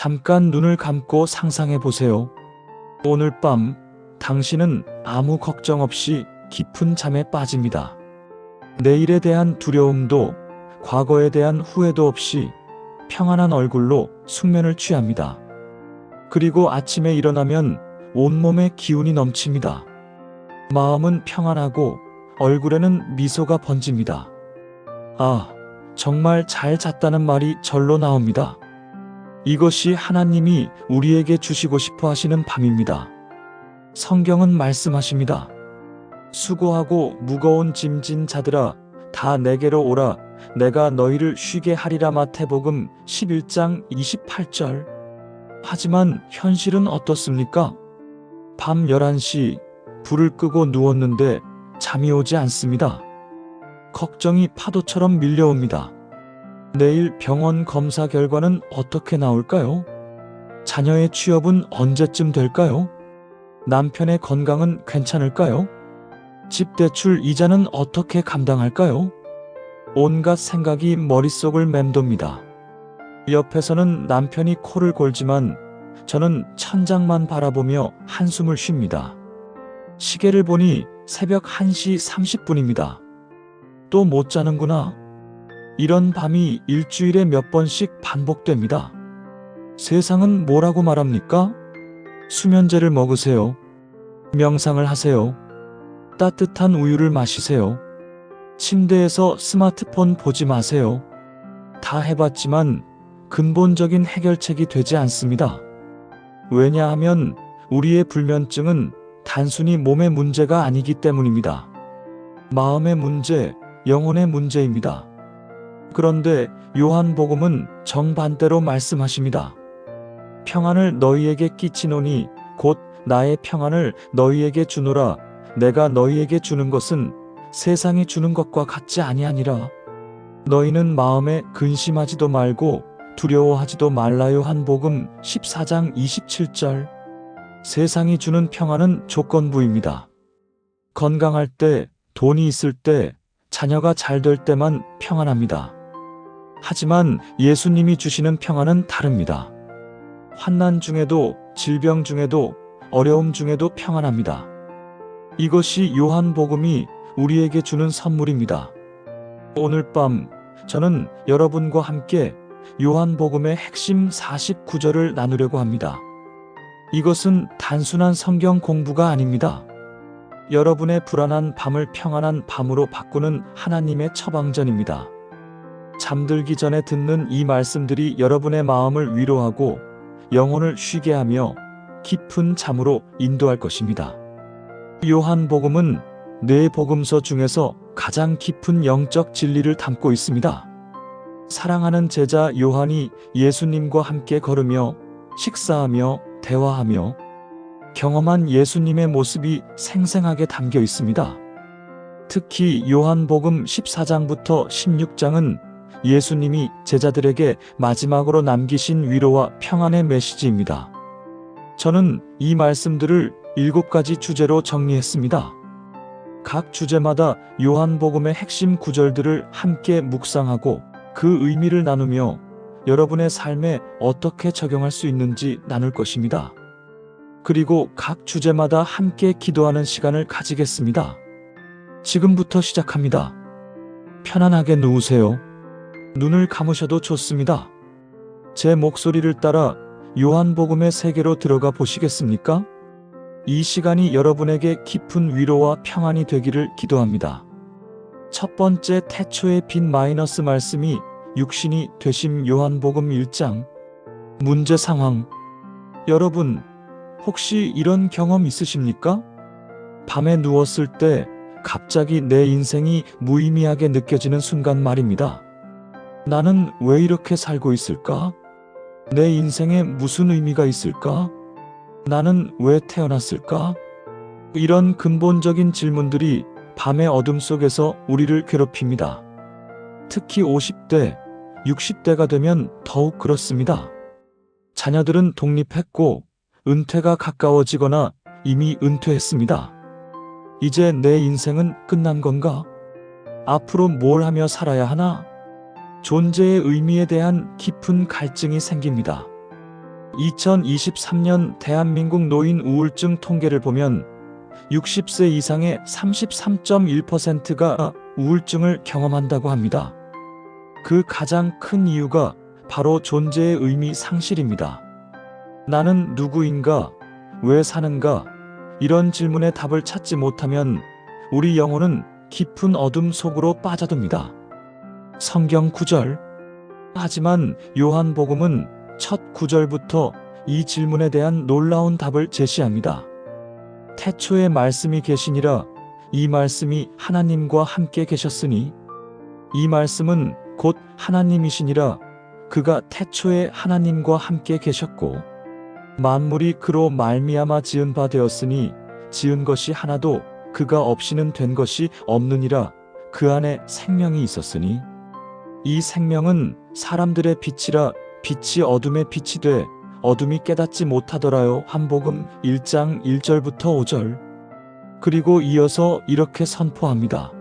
잠깐 눈을 감고 상상해 보세요. 오늘 밤 당신은 아무 걱정 없이 깊은 잠에 빠집니다. 내일에 대한 두려움도 과거에 대한 후회도 없이 평안한 얼굴로 숙면을 취합니다. 그리고 아침에 일어나면 온몸에 기운이 넘칩니다. 마음은 평안하고 얼굴에는 미소가 번집니다. 아, 정말 잘 잤다는 말이 절로 나옵니다. 이것이 하나님이 우리에게 주시고 싶어 하시는 밤입니다. 성경은 말씀하십니다. 수고하고 무거운 짐진 자들아, 다 내게로 오라. 내가 너희를 쉬게 하리라. 마태복음 11장 28절. 하지만 현실은 어떻습니까? 밤 11시 불을 끄고 누웠는데 잠이 오지 않습니다. 걱정이 파도처럼 밀려옵니다. 내일 병원 검사 결과는 어떻게 나올까요? 자녀의 취업은 언제쯤 될까요? 남편의 건강은 괜찮을까요? 집 대출 이자는 어떻게 감당할까요? 온갖 생각이 머릿속을 맴돕니다. 옆에서는 남편이 코를 골지만 저는 천장만 바라보며 한숨을 쉽니다. 시계를 보니 새벽 1시 30분입니다. 또 못 자는구나. 이런 밤이 일주일에 몇 번씩 반복됩니다. 세상은 뭐라고 말합니까? 수면제를 먹으세요. 명상을 하세요. 따뜻한 우유를 마시세요. 침대에서 스마트폰 보지 마세요. 다 해봤지만 근본적인 해결책이 되지 않습니다. 왜냐하면 우리의 불면증은 단순히 몸의 문제가 아니기 때문입니다. 마음의 문제, 영혼의 문제입니다. 그런데 요한복음은 정반대로 말씀하십니다. 평안을 너희에게 끼치노니 곧 나의 평안을 너희에게 주노라. 내가 너희에게 주는 것은 세상이 주는 것과 같지 아니하니라. 너희는 마음에 근심하지도 말고 두려워하지도 말라요. 요한복음 14장 27절. 세상이 주는 평안은 조건부입니다. 건강할 때, 돈이 있을 때, 자녀가 잘 될 때만 평안합니다. 하지만 예수님이 주시는 평안은 다릅니다. 환난 중에도, 질병 중에도, 어려움 중에도 평안합니다. 이것이 요한복음이 우리에게 주는 선물입니다. 오늘 밤 저는 여러분과 함께 요한복음의 핵심 49절을 나누려고 합니다. 이것은 단순한 성경 공부가 아닙니다. 여러분의 불안한 밤을 평안한 밤으로 바꾸는 하나님의 처방전입니다. 잠들기 전에 듣는 이 말씀들이 여러분의 마음을 위로하고 영혼을 쉬게 하며 깊은 잠으로 인도할 것입니다. 요한복음은 네 복음서 중에서 가장 깊은 영적 진리를 담고 있습니다. 사랑하는 제자 요한이 예수님과 함께 걸으며 식사하며 대화하며 경험한 예수님의 모습이 생생하게 담겨 있습니다. 특히 요한복음 14장부터 16장은 예수님이 제자들에게 마지막으로 남기신 위로와 평안의 메시지입니다. 저는 이 말씀들을 7가지 주제로 정리했습니다. 각 주제마다 요한복음의 핵심 구절들을 함께 묵상하고 그 의미를 나누며 여러분의 삶에 어떻게 적용할 수 있는지 나눌 것입니다. 그리고 각 주제마다 함께 기도하는 시간을 가지겠습니다. 지금부터 시작합니다. 편안하게 누우세요. 눈을 감으셔도 좋습니다. 제 목소리를 따라 요한복음의 세계로 들어가 보시겠습니까? 이 시간이 여러분에게 깊은 위로와 평안이 되기를 기도합니다. 첫 번째 태초의 빛 마이너스 말씀이 육신이 되심. 요한복음 1장. 문제 상황. 여러분, 혹시 이런 경험 있으십니까? 밤에 누웠을 때 갑자기 내 인생이 무의미하게 느껴지는 순간 말입니다. 나는 왜 이렇게 살고 있을까? 내 인생에 무슨 의미가 있을까? 나는 왜 태어났을까? 이런 근본적인 질문들이 밤의 어둠 속에서 우리를 괴롭힙니다. 특히 50대, 60대가 되면 더욱 그렇습니다. 자녀들은 독립했고 은퇴가 가까워지거나 이미 은퇴했습니다. 이제 내 인생은 끝난 건가? 앞으로 뭘 하며 살아야 하나? 존재의 의미에 대한 깊은 갈증이 생깁니다. 2023년 대한민국 노인 우울증 통계를 보면 60세 이상의 33.1%가 우울증을 경험한다고 합니다. 그 가장 큰 이유가 바로 존재의 의미 상실입니다. 나는 누구인가? 왜 사는가? 이런 질문에 답을 찾지 못하면 우리 영혼은 깊은 어둠 속으로 빠져듭니다. 성경 구절. 하지만 요한복음은 첫 구절부터 이 질문에 대한 놀라운 답을 제시합니다. 태초에 말씀이 계시니라. 이 말씀이 하나님과 함께 계셨으니 이 말씀은 곧 하나님이시니라. 그가 태초에 하나님과 함께 계셨고 만물이 그로 말미암아 지은 바 되었으니 지은 것이 하나도 그가 없이는 된 것이 없느니라. 그 안에 생명이 있었으니 이 생명은 사람들의 빛이라. 빛이 어둠에 빛이 돼 어둠이 깨닫지 못하더라요. 한복음 1장 1절부터 5절. 그리고 이어서 이렇게 선포합니다.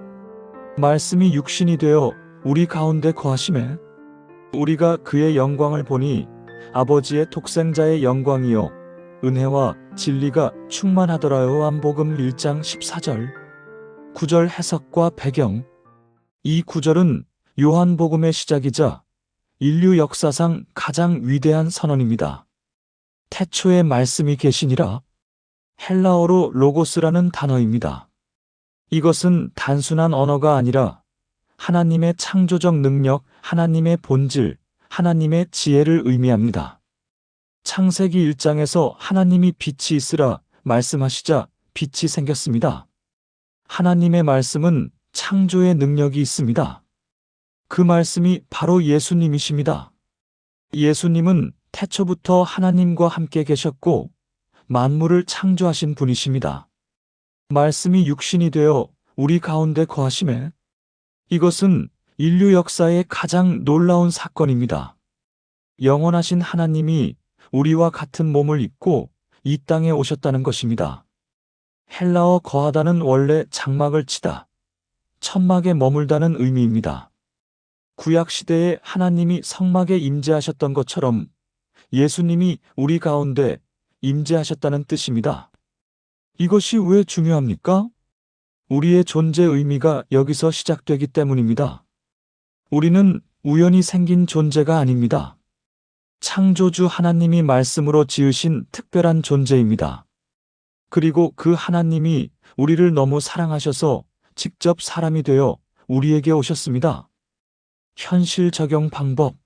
말씀이 육신이 되어 우리 가운데 거하심에 우리가 그의 영광을 보니 아버지의 독생자의 영광이요 은혜와 진리가 충만하더라요. 한복음 1장 14절. 구절 해석과 배경. 이 구절은 요한복음의 시작이자 인류 역사상 가장 위대한 선언입니다. 태초에 말씀이 계시니라. 헬라어로 로고스라는 단어입니다. 이것은 단순한 언어가 아니라 하나님의 창조적 능력, 하나님의 본질, 하나님의 지혜를 의미합니다. 창세기 1장에서 하나님이 빛이 있으라 말씀하시자 빛이 생겼습니다. 하나님의 말씀은 창조의 능력이 있습니다. 그 말씀이 바로 예수님이십니다. 예수님은 태초부터 하나님과 함께 계셨고 만물을 창조하신 분이십니다. 말씀이 육신이 되어 우리 가운데 거하심에 이것은 인류 역사의 가장 놀라운 사건입니다. 영원하신 하나님이 우리와 같은 몸을 입고 이 땅에 오셨다는 것입니다. 헬라어 거하다는 원래 장막을 치다, 천막에 머물다는 의미입니다. 구약시대에 하나님이 성막에 임재하셨던 것처럼 예수님이 우리 가운데 임재하셨다는 뜻입니다. 이것이 왜 중요합니까? 우리의 존재 의미가 여기서 시작되기 때문입니다. 우리는 우연히 생긴 존재가 아닙니다. 창조주 하나님이 말씀으로 지으신 특별한 존재입니다. 그리고 그 하나님이 우리를 너무 사랑하셔서 직접 사람이 되어 우리에게 오셨습니다. 현실 적용 방법.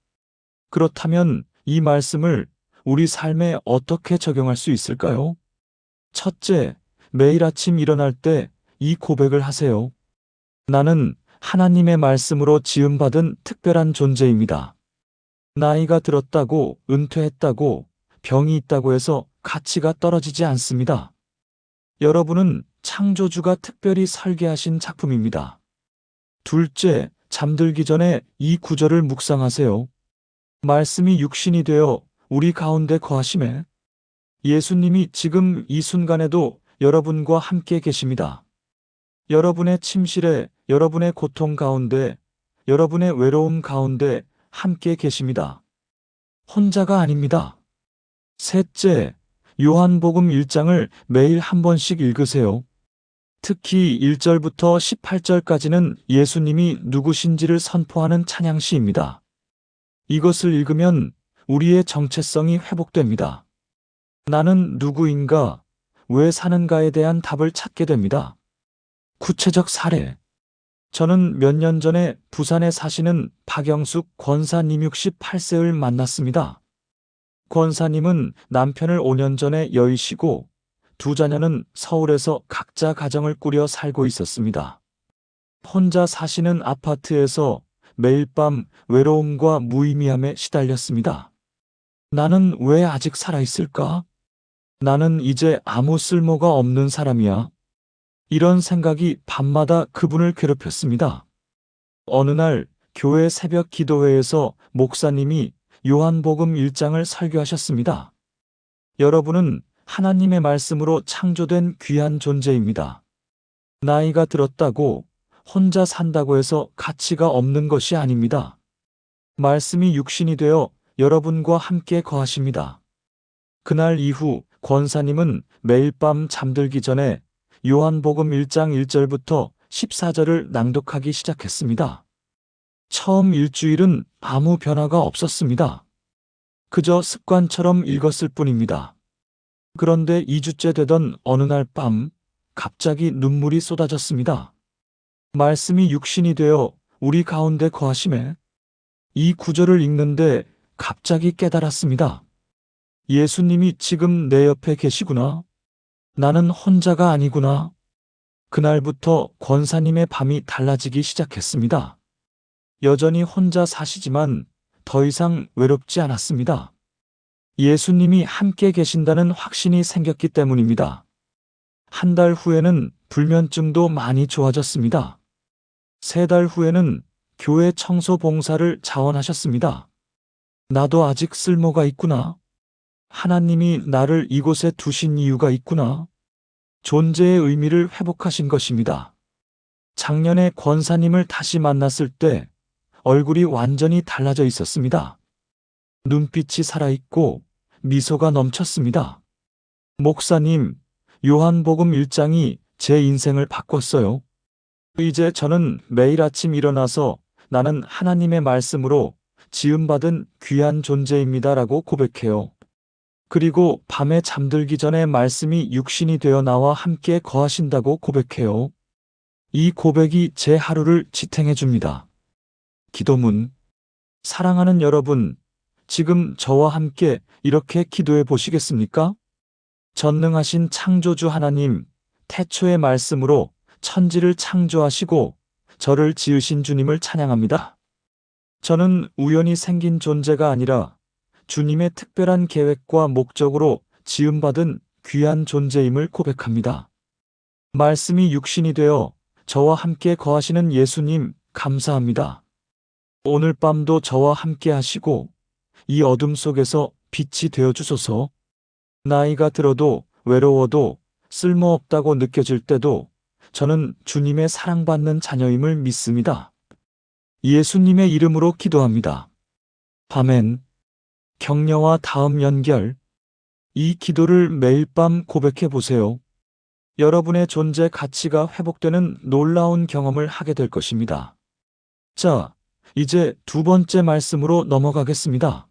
그렇다면 이 말씀을 우리 삶에 어떻게 적용할 수 있을까요? 첫째, 매일 아침 일어날 때 이 고백을 하세요. 나는 하나님의 말씀으로 지음받은 특별한 존재입니다. 나이가 들었다고, 은퇴했다고, 병이 있다고 해서 가치가 떨어지지 않습니다. 여러분은 창조주가 특별히 설계하신 작품입니다. 둘째, 잠들기 전에 이 구절을 묵상하세요. 말씀이 육신이 되어 우리 가운데 거하심에 예수님이 지금 이 순간에도 여러분과 함께 계십니다. 여러분의 침실에, 여러분의 고통 가운데, 여러분의 외로움 가운데 함께 계십니다. 혼자가 아닙니다. 셋째, 요한복음 1장을 매일 한 번씩 읽으세요. 특히 1절부터 18절까지는 예수님이 누구신지를 선포하는 찬양시입니다. 이것을 읽으면 우리의 정체성이 회복됩니다. 나는 누구인가, 왜 사는가에 대한 답을 찾게 됩니다. 구체적 사례. 저는 몇 년 전에 부산에 사시는 박영숙 권사님 68세를 만났습니다. 권사님은 남편을 5년 전에 여의시고 두 자녀는 서울에서 각자 가정을 꾸려 살고 있었습니다. 혼자 사시는 아파트에서 매일 밤 외로움과 무의미함에 시달렸습니다. 나는 왜 아직 살아있을까? 나는 이제 아무 쓸모가 없는 사람이야. 이런 생각이 밤마다 그분을 괴롭혔습니다. 어느 날 교회 새벽 기도회에서 목사님이 요한복음 1장을 설교하셨습니다. 여러분은 하나님의 말씀으로 창조된 귀한 존재입니다. 나이가 들었다고, 혼자 산다고 해서 가치가 없는 것이 아닙니다. 말씀이 육신이 되어 여러분과 함께 거하십니다. 그날 이후 권사님은 매일 밤 잠들기 전에 요한복음 1장 1절부터 14절을 낭독하기 시작했습니다. 처음 일주일은 아무 변화가 없었습니다. 그저 습관처럼 읽었을 뿐입니다. 그런데 2주째 되던 어느 날 밤, 갑자기 눈물이 쏟아졌습니다. 말씀이 육신이 되어 우리 가운데 거하심에, 이 구절을 읽는데 갑자기 깨달았습니다. 예수님이 지금 내 옆에 계시구나. 나는 혼자가 아니구나. 그날부터 권사님의 밤이 달라지기 시작했습니다. 여전히 혼자 사시지만 더 이상 외롭지 않았습니다. 예수님이 함께 계신다는 확신이 생겼기 때문입니다. 한 달 후에는 불면증도 많이 좋아졌습니다. 3달 후에는 교회 청소 봉사를 자원하셨습니다. 나도 아직 쓸모가 있구나. 하나님이 나를 이곳에 두신 이유가 있구나. 존재의 의미를 회복하신 것입니다. 작년에 권사님을 다시 만났을 때 얼굴이 완전히 달라져 있었습니다. 눈빛이 살아있고 미소가 넘쳤습니다. 목사님, 요한복음 1장이 제 인생을 바꿨어요. 이제 저는 매일 아침 일어나서 나는 하나님의 말씀으로 지음받은 귀한 존재입니다라고 고백해요. 그리고 밤에 잠들기 전에 말씀이 육신이 되어 나와 함께 거하신다고 고백해요. 이 고백이 제 하루를 지탱해 줍니다. 기도문. 사랑하는 여러분, 지금 저와 함께 이렇게 기도해 보시겠습니까? 전능하신 창조주 하나님, 태초의 말씀으로 천지를 창조하시고 저를 지으신 주님을 찬양합니다. 저는 우연히 생긴 존재가 아니라 주님의 특별한 계획과 목적으로 지음받은 귀한 존재임을 고백합니다. 말씀이 육신이 되어 저와 함께 거하시는 예수님, 감사합니다. 오늘 밤도 저와 함께 하시고 이 어둠 속에서 빛이 되어 주소서. 나이가 들어도 외로워도 쓸모없다고 느껴질 때도 저는 주님의 사랑받는 자녀임을 믿습니다. 예수님의 이름으로 기도합니다. 아멘. 격려와 다음 연결. 이 기도를 매일 밤 고백해 보세요. 여러분의 존재 가치가 회복되는 놀라운 경험을 하게 될 것입니다. 자, 이제 두 번째 말씀으로 넘어가겠습니다.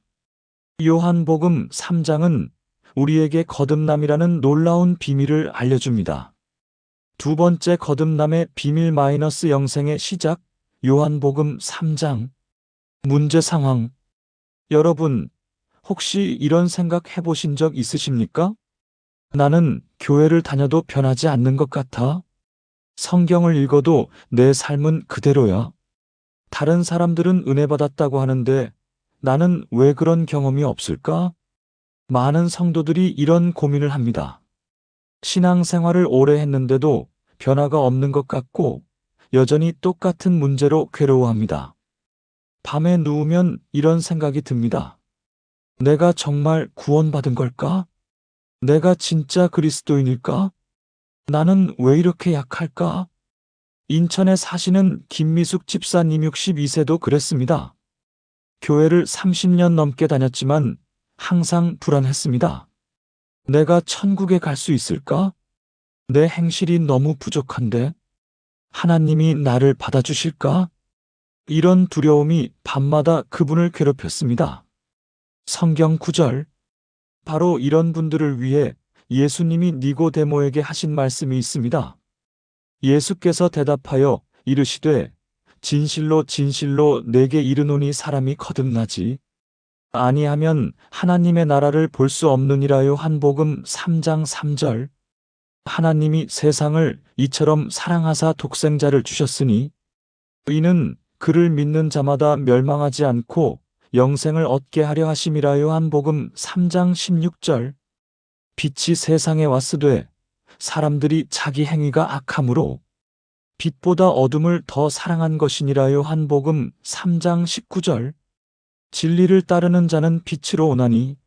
요한복음 3장은 우리에게 거듭남이라는 놀라운 비밀을 알려줍니다. 두 번째 거듭남의 비밀 영생의 시작, 요한복음 3장. 문제 상황. 여러분, 혹시 이런 생각 해보신 적 있으십니까? 나는 교회를 다녀도 변하지 않는 것 같아. 성경을 읽어도 내 삶은 그대로야. 다른 사람들은 은혜 받았다고 하는데 나는 왜 그런 경험이 없을까? 많은 성도들이 이런 고민을 합니다. 신앙생활을 오래 했는데도 변화가 없는 것 같고 여전히 똑같은 문제로 괴로워합니다. 밤에 누우면 이런 생각이 듭니다. 내가 정말 구원받은 걸까? 내가 진짜 그리스도인일까? 나는 왜 이렇게 약할까? 인천에 사시는 김미숙 집사님 62세도 그랬습니다. 교회를 30년 넘게 다녔지만 항상 불안했습니다. 내가 천국에 갈 수 있을까? 내 행실이 너무 부족한데? 하나님이 나를 받아주실까? 이런 두려움이 밤마다 그분을 괴롭혔습니다. 성경 구절. 바로 이런 분들을 위해 예수님이 니고데모에게 하신 말씀이 있습니다. 예수께서 대답하여 이르시되 진실로 진실로 내게 이르노니 사람이 거듭나지 아니하면 하나님의 나라를 볼 수 없느니라. 요한복음 3장 3절. 하나님이 세상을 이처럼 사랑하사 독생자를 주셨으니 이는 그를 믿는 자마다 멸망하지 않고 영생을 얻게 하려 하심이라. 요한복음 3장 16절. 빛이 세상에 왔으되 사람들이 자기 행위가 악함으로 빛보다 어둠을 더 사랑한 것이니라. 요한복음 3장 19절. 진리를 따르는 자는 빛으로 오나니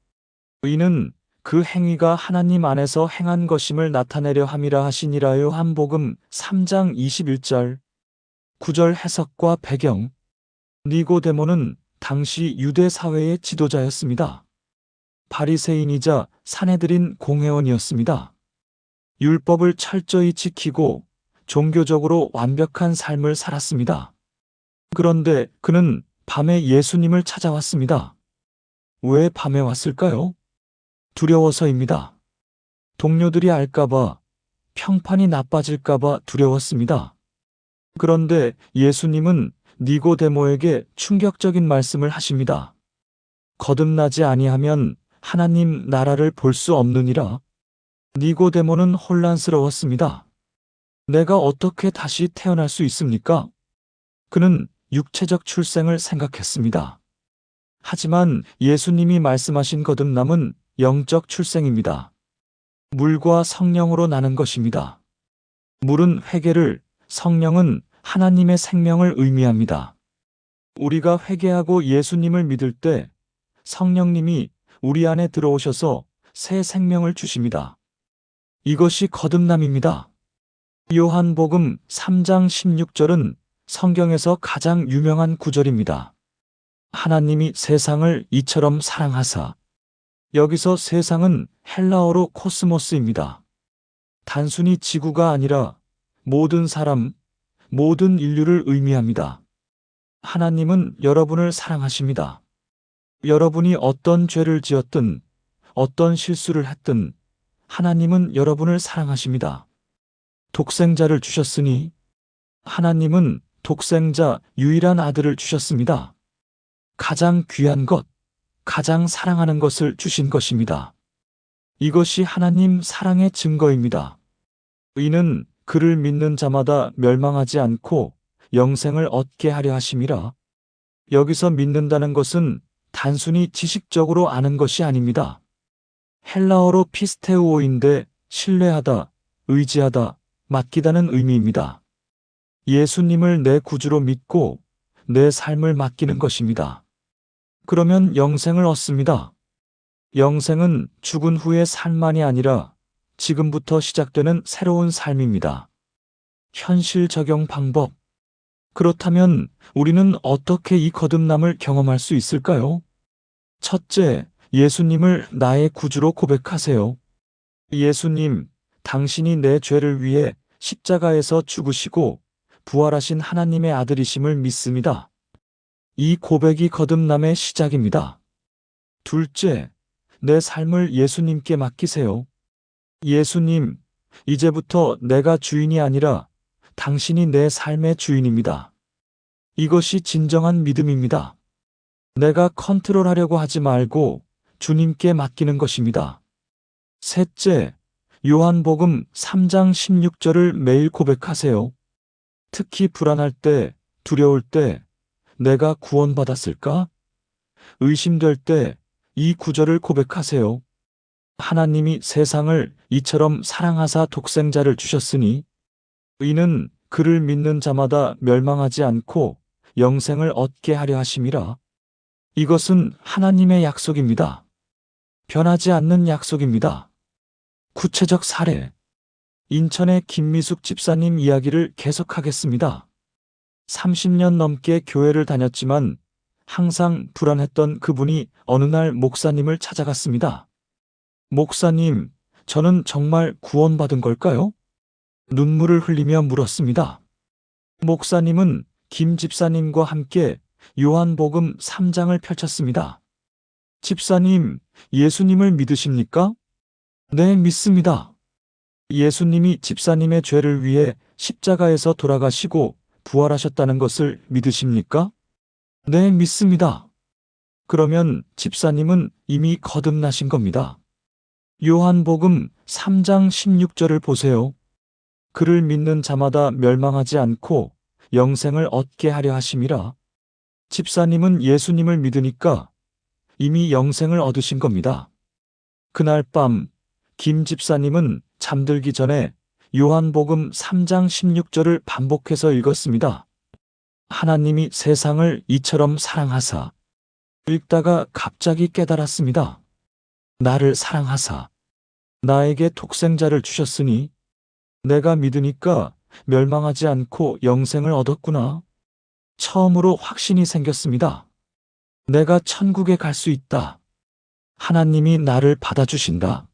이는 그 행위가 하나님 안에서 행한 것임을 나타내려 함이라 하시니라. 요한복음 3장 21절. 구절 해석과 배경. 니고데모는 당시 유대 사회의 지도자였습니다. 바리새인이자 사내들인 공회원이었습니다. 율법을 철저히 지키고 종교적으로 완벽한 삶을 살았습니다. 그런데 그는 밤에 예수님을 찾아왔습니다. 왜 밤에 왔을까요? 두려워서입니다. 동료들이 알까봐, 평판이 나빠질까봐 두려웠습니다. 그런데 예수님은 니고데모에게 충격적인 말씀을 하십니다. 거듭나지 아니하면 하나님 나라를 볼 수 없느니라. 니고데모는 혼란스러웠습니다. 내가 어떻게 다시 태어날 수 있습니까? 그는 육체적 출생을 생각했습니다. 하지만 예수님이 말씀하신 거듭남은 영적 출생입니다. 물과 성령으로 나는 것입니다. 물은 회개를, 성령은 하나님의 생명을 의미합니다. 우리가 회개하고 예수님을 믿을 때 성령님이 우리 안에 들어오셔서 새 생명을 주십니다. 이것이 거듭남입니다. 요한복음 3장 16절은 성경에서 가장 유명한 구절입니다. 하나님이 세상을 이처럼 사랑하사. 여기서 세상은 헬라어로 코스모스입니다. 단순히 지구가 아니라 모든 사람, 모든 인류를 의미합니다. 하나님은 여러분을 사랑하십니다. 여러분이 어떤 죄를 지었든, 어떤 실수를 했든, 하나님은 여러분을 사랑하십니다. 독생자를 주셨으니, 하나님은 독생자 유일한 아들을 주셨습니다. 가장 귀한 것, 가장 사랑하는 것을 주신 것입니다. 이것이 하나님 사랑의 증거입니다. 이는 그를 믿는 자마다 멸망하지 않고 영생을 얻게 하려 하심이라. 여기서 믿는다는 것은 단순히 지식적으로 아는 것이 아닙니다. 헬라어로 피스테우오인데 신뢰하다, 의지하다, 맡기다는 의미입니다. 예수님을 내 구주로 믿고 내 삶을 맡기는 것입니다. 그러면 영생을 얻습니다. 영생은 죽은 후의 삶만이 아니라 지금부터 시작되는 새로운 삶입니다. 현실 적용 방법. 그렇다면 우리는 어떻게 이 거듭남을 경험할 수 있을까요? 첫째, 예수님을 나의 구주로 고백하세요. 예수님, 당신이 내 죄를 위해 십자가에서 죽으시고 부활하신 하나님의 아들이심을 믿습니다. 이 고백이 거듭남의 시작입니다. 둘째, 내 삶을 예수님께 맡기세요. 예수님, 이제부터 내가 주인이 아니라 당신이 내 삶의 주인입니다. 이것이 진정한 믿음입니다. 내가 컨트롤하려고 하지 말고 주님께 맡기는 것입니다. 셋째, 요한복음 3장 16절을 매일 고백하세요. 특히 불안할 때, 두려울 때, 내가 구원받았을까? 의심될 때 이 구절을 고백하세요. 하나님이 세상을 이처럼 사랑하사 독생자를 주셨으니 이는 그를 믿는 자마다 멸망하지 않고 영생을 얻게 하려 하심이라. 이것은 하나님의 약속입니다. 변하지 않는 약속입니다. 구체적 사례. 인천의 김미숙 집사님 이야기를 계속하겠습니다. 30년 넘게 교회를 다녔지만 항상 불안했던 그분이 어느 날 목사님을 찾아갔습니다. 목사님, 저는 정말 구원받은 걸까요? 눈물을 흘리며 물었습니다. 목사님은 김 집사님과 함께 요한복음 3장을 펼쳤습니다. 집사님, 예수님을 믿으십니까? 네, 믿습니다. 예수님이 집사님의 죄를 위해 십자가에서 돌아가시고 부활하셨다는 것을 믿으십니까? 네, 믿습니다. 그러면 집사님은 이미 거듭나신 겁니다. 요한복음 3장 16절을 보세요. 그를 믿는 자마다 멸망하지 않고 영생을 얻게 하려 하심이라. 집사님은 예수님을 믿으니까 이미 영생을 얻으신 겁니다. 그날 밤 김 집사님은 잠들기 전에 요한복음 3장 16절을 반복해서 읽었습니다. 하나님이 세상을 이처럼 사랑하사. 읽다가 갑자기 깨달았습니다. 나를 사랑하사. 나에게 독생자를 주셨으니 내가 믿으니까 멸망하지 않고 영생을 얻었구나. 처음으로 확신이 생겼습니다. 내가 천국에 갈 수 있다. 하나님이 나를 받아주신다.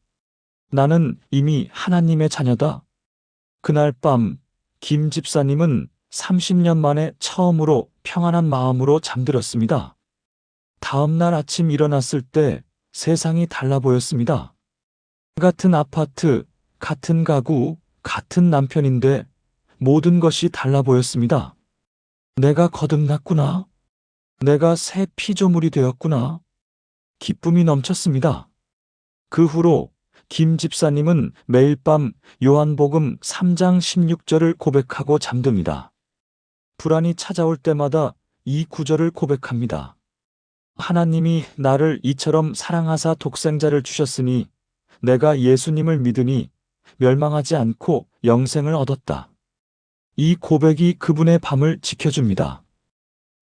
나는 이미 하나님의 자녀다. 그날 밤 김 집사님은 30년 만에 처음으로 평안한 마음으로 잠들었습니다. 다음 날 아침 일어났을 때 세상이 달라 보였습니다. 같은 아파트, 같은 가구, 같은 남편인데 모든 것이 달라 보였습니다. 내가 거듭났구나. 내가 새 피조물이 되었구나. 기쁨이 넘쳤습니다. 그 후로 김 집사님은 매일 밤 요한복음 3장 16절을 고백하고 잠듭니다. 불안이 찾아올 때마다 이 구절을 고백합니다. 하나님이 나를 이처럼 사랑하사 독생자를 주셨으니 내가 예수님을 믿으니 멸망하지 않고 영생을 얻었다. 이 고백이 그분의 밤을 지켜줍니다.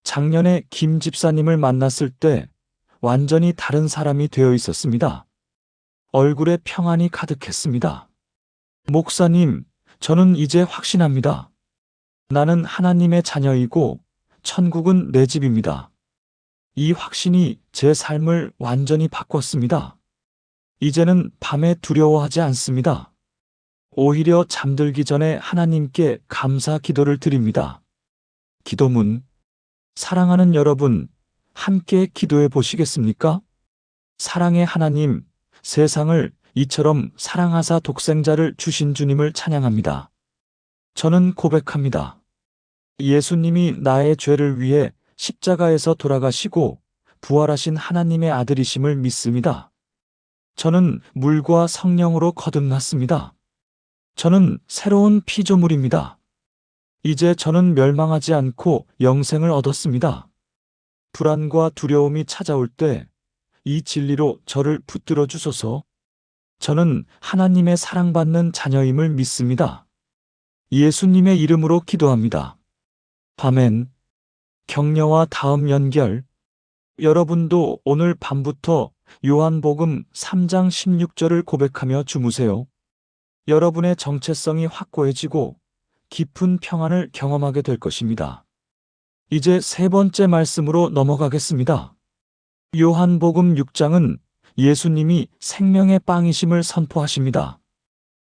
작년에 김 집사님을 만났을 때 완전히 다른 사람이 되어 있었습니다. 얼굴에 평안이 가득했습니다. 목사님, 저는 이제 확신합니다. 나는 하나님의 자녀이고 천국은 내 집입니다. 이 확신이 제 삶을 완전히 바꿨습니다. 이제는 밤에 두려워하지 않습니다. 오히려 잠들기 전에 하나님께 감사 기도를 드립니다. 기도문. 사랑하는 여러분, 함께 기도해 보시겠습니까? 사랑의 하나님, 세상을 이처럼 사랑하사 독생자를 주신 주님을 찬양합니다. 저는 고백합니다. 예수님이 나의 죄를 위해 십자가에서 돌아가시고 부활하신 하나님의 아들이심을 믿습니다. 저는 물과 성령으로 거듭났습니다. 저는 새로운 피조물입니다. 이제 저는 멸망하지 않고 영생을 얻었습니다. 불안과 두려움이 찾아올 때 이 진리로 저를 붙들어 주소서. 저는 하나님의 사랑받는 자녀임을 믿습니다. 예수님의 이름으로 기도합니다. 아멘. 격려와 다음 연결. 여러분도 오늘 밤부터 요한복음 3장 16절을 고백하며 주무세요. 여러분의 정체성이 확고해지고 깊은 평안을 경험하게 될 것입니다. 이제 세 번째 말씀으로 넘어가겠습니다. 요한복음 6장은 예수님이 생명의 빵이심을 선포하십니다.